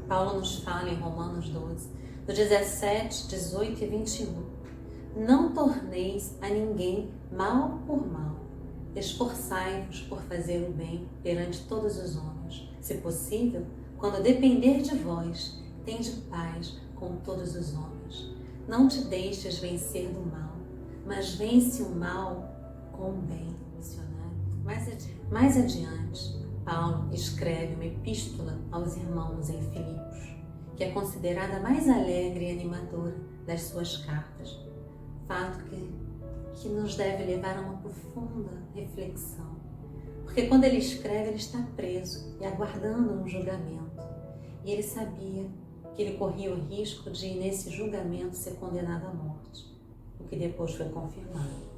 Paulo nos fala em Romanos 12, do 17, 18 e 21. Não torneis a ninguém mal por mal. Esforçai-vos por fazer o bem perante todos os homens. Se possível, quando depender de vós, tende paz com todos os homens. Não te deixes vencer do mal, mas vence o mal com o bem. Mais adiante, Paulo escreve uma epístola aos irmãos em Filipos, que é considerada a mais alegre e animadora das suas cartas, fato que nos deve levar a uma profunda reflexão, porque quando ele escreve, ele está preso e aguardando um julgamento, e ele sabia que ele corria o risco de, nesse julgamento, ser condenado à morte, o que depois foi confirmado.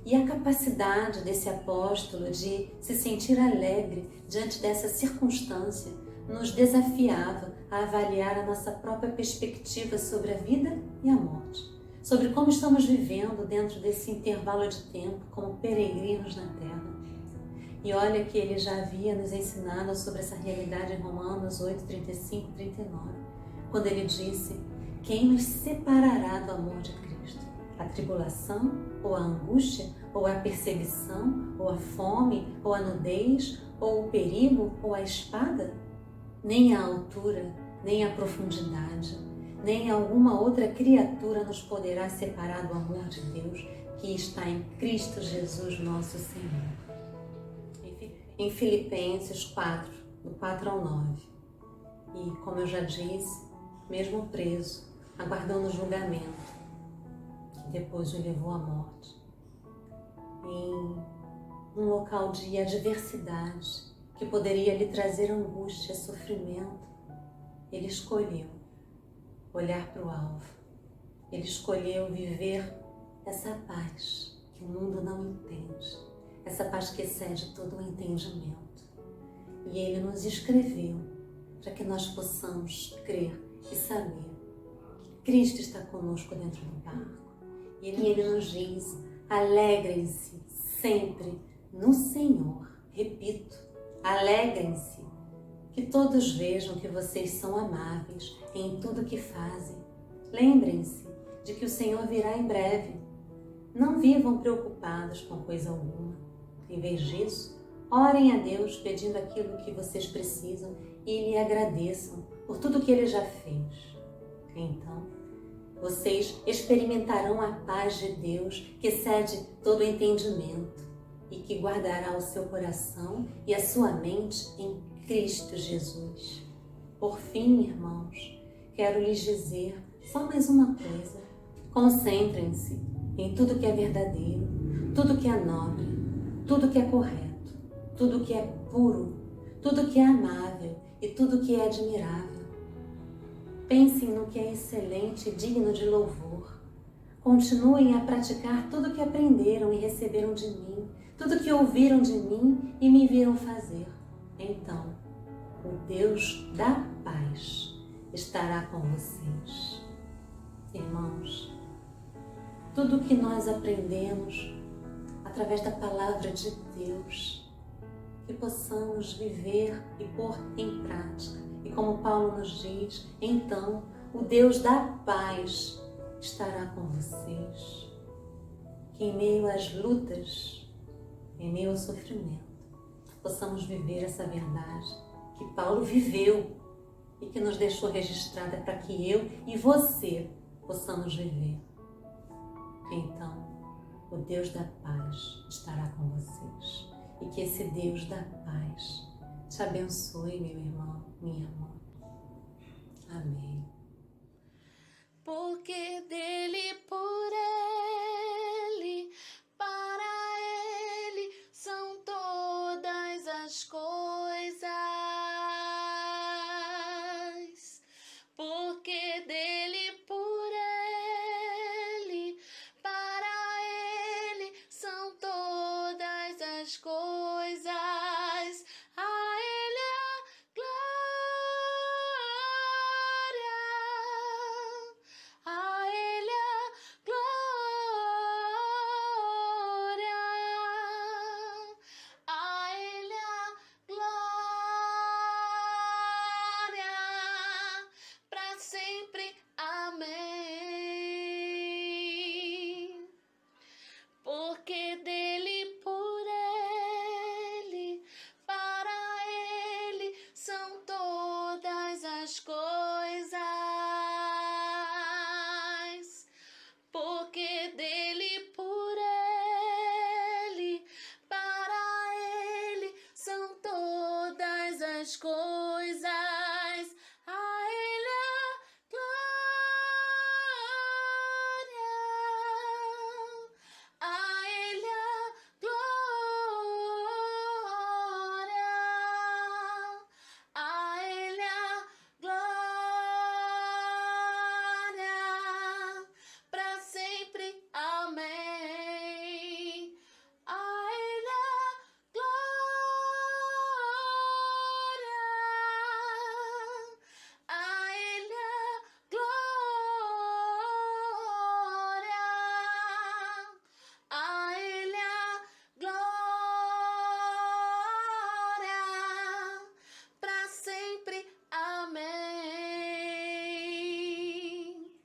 E a capacidade desse apóstolo de se sentir alegre diante dessa circunstância nos desafiava a avaliar a nossa própria perspectiva sobre a vida e a morte, sobre como estamos vivendo dentro desse intervalo de tempo como peregrinos na terra. E olha que ele já havia nos ensinado sobre essa realidade em Romanos 8, 35 e 39, quando ele disse: quem nos separará do amor de Cristo? A tribulação, ou a angústia, ou a perseguição, ou a fome, ou a nudez, ou o perigo, ou a espada? Nem a altura, nem a profundidade, nem alguma outra criatura nos poderá separar do amor de Deus que está em Cristo Jesus, nosso Senhor. Em Filipenses 4, do 4 ao 9. E, como eu já disse, mesmo preso, aguardando o julgamento, que depois o levou à morte, em um local de adversidade que poderia lhe trazer angústia, sofrimento, ele escolheu olhar para o alvo. Ele escolheu viver essa paz que o mundo não entende, essa paz que excede todo o entendimento. E ele nos escreveu para que nós possamos crer e saber que Cristo está conosco dentro do barco. E ele nos diz: alegrem-se sempre no Senhor. Repito, alegrem-se. Que todos vejam que vocês são amáveis em tudo que fazem. Lembrem-se de que o Senhor virá em breve. Não vivam preocupados com coisa alguma. Em vez disso, orem a Deus pedindo aquilo que vocês precisam e lhe agradeçam por tudo que Ele já fez. Então, vocês experimentarão a paz de Deus que excede todo o entendimento e que guardará o seu coração e a sua mente em Cristo Jesus. Por fim, irmãos, quero lhes dizer só mais uma coisa. Concentrem-se em tudo que é verdadeiro, tudo que é nobre, tudo que é correto, tudo que é puro, tudo que é amável e tudo que é admirável. Pensem no que é excelente e digno de louvor. Continuem a praticar tudo o que aprenderam e receberam de mim, tudo o que ouviram de mim e me viram fazer. Então, o Deus da paz estará com vocês. Irmãos, tudo o que nós aprendemos através da palavra de Deus, que possamos viver e pôr em prática. E como Paulo nos diz, então o Deus da paz estará com vocês. Que em meio às lutas, em meio ao sofrimento, possamos viver essa verdade que Paulo viveu e que nos deixou registrada para que eu e você possamos viver. Então, o Deus da paz estará com vocês. E que esse Deus da paz te abençoe, meu irmão, minha irmã. Amém. Porque dele, por ele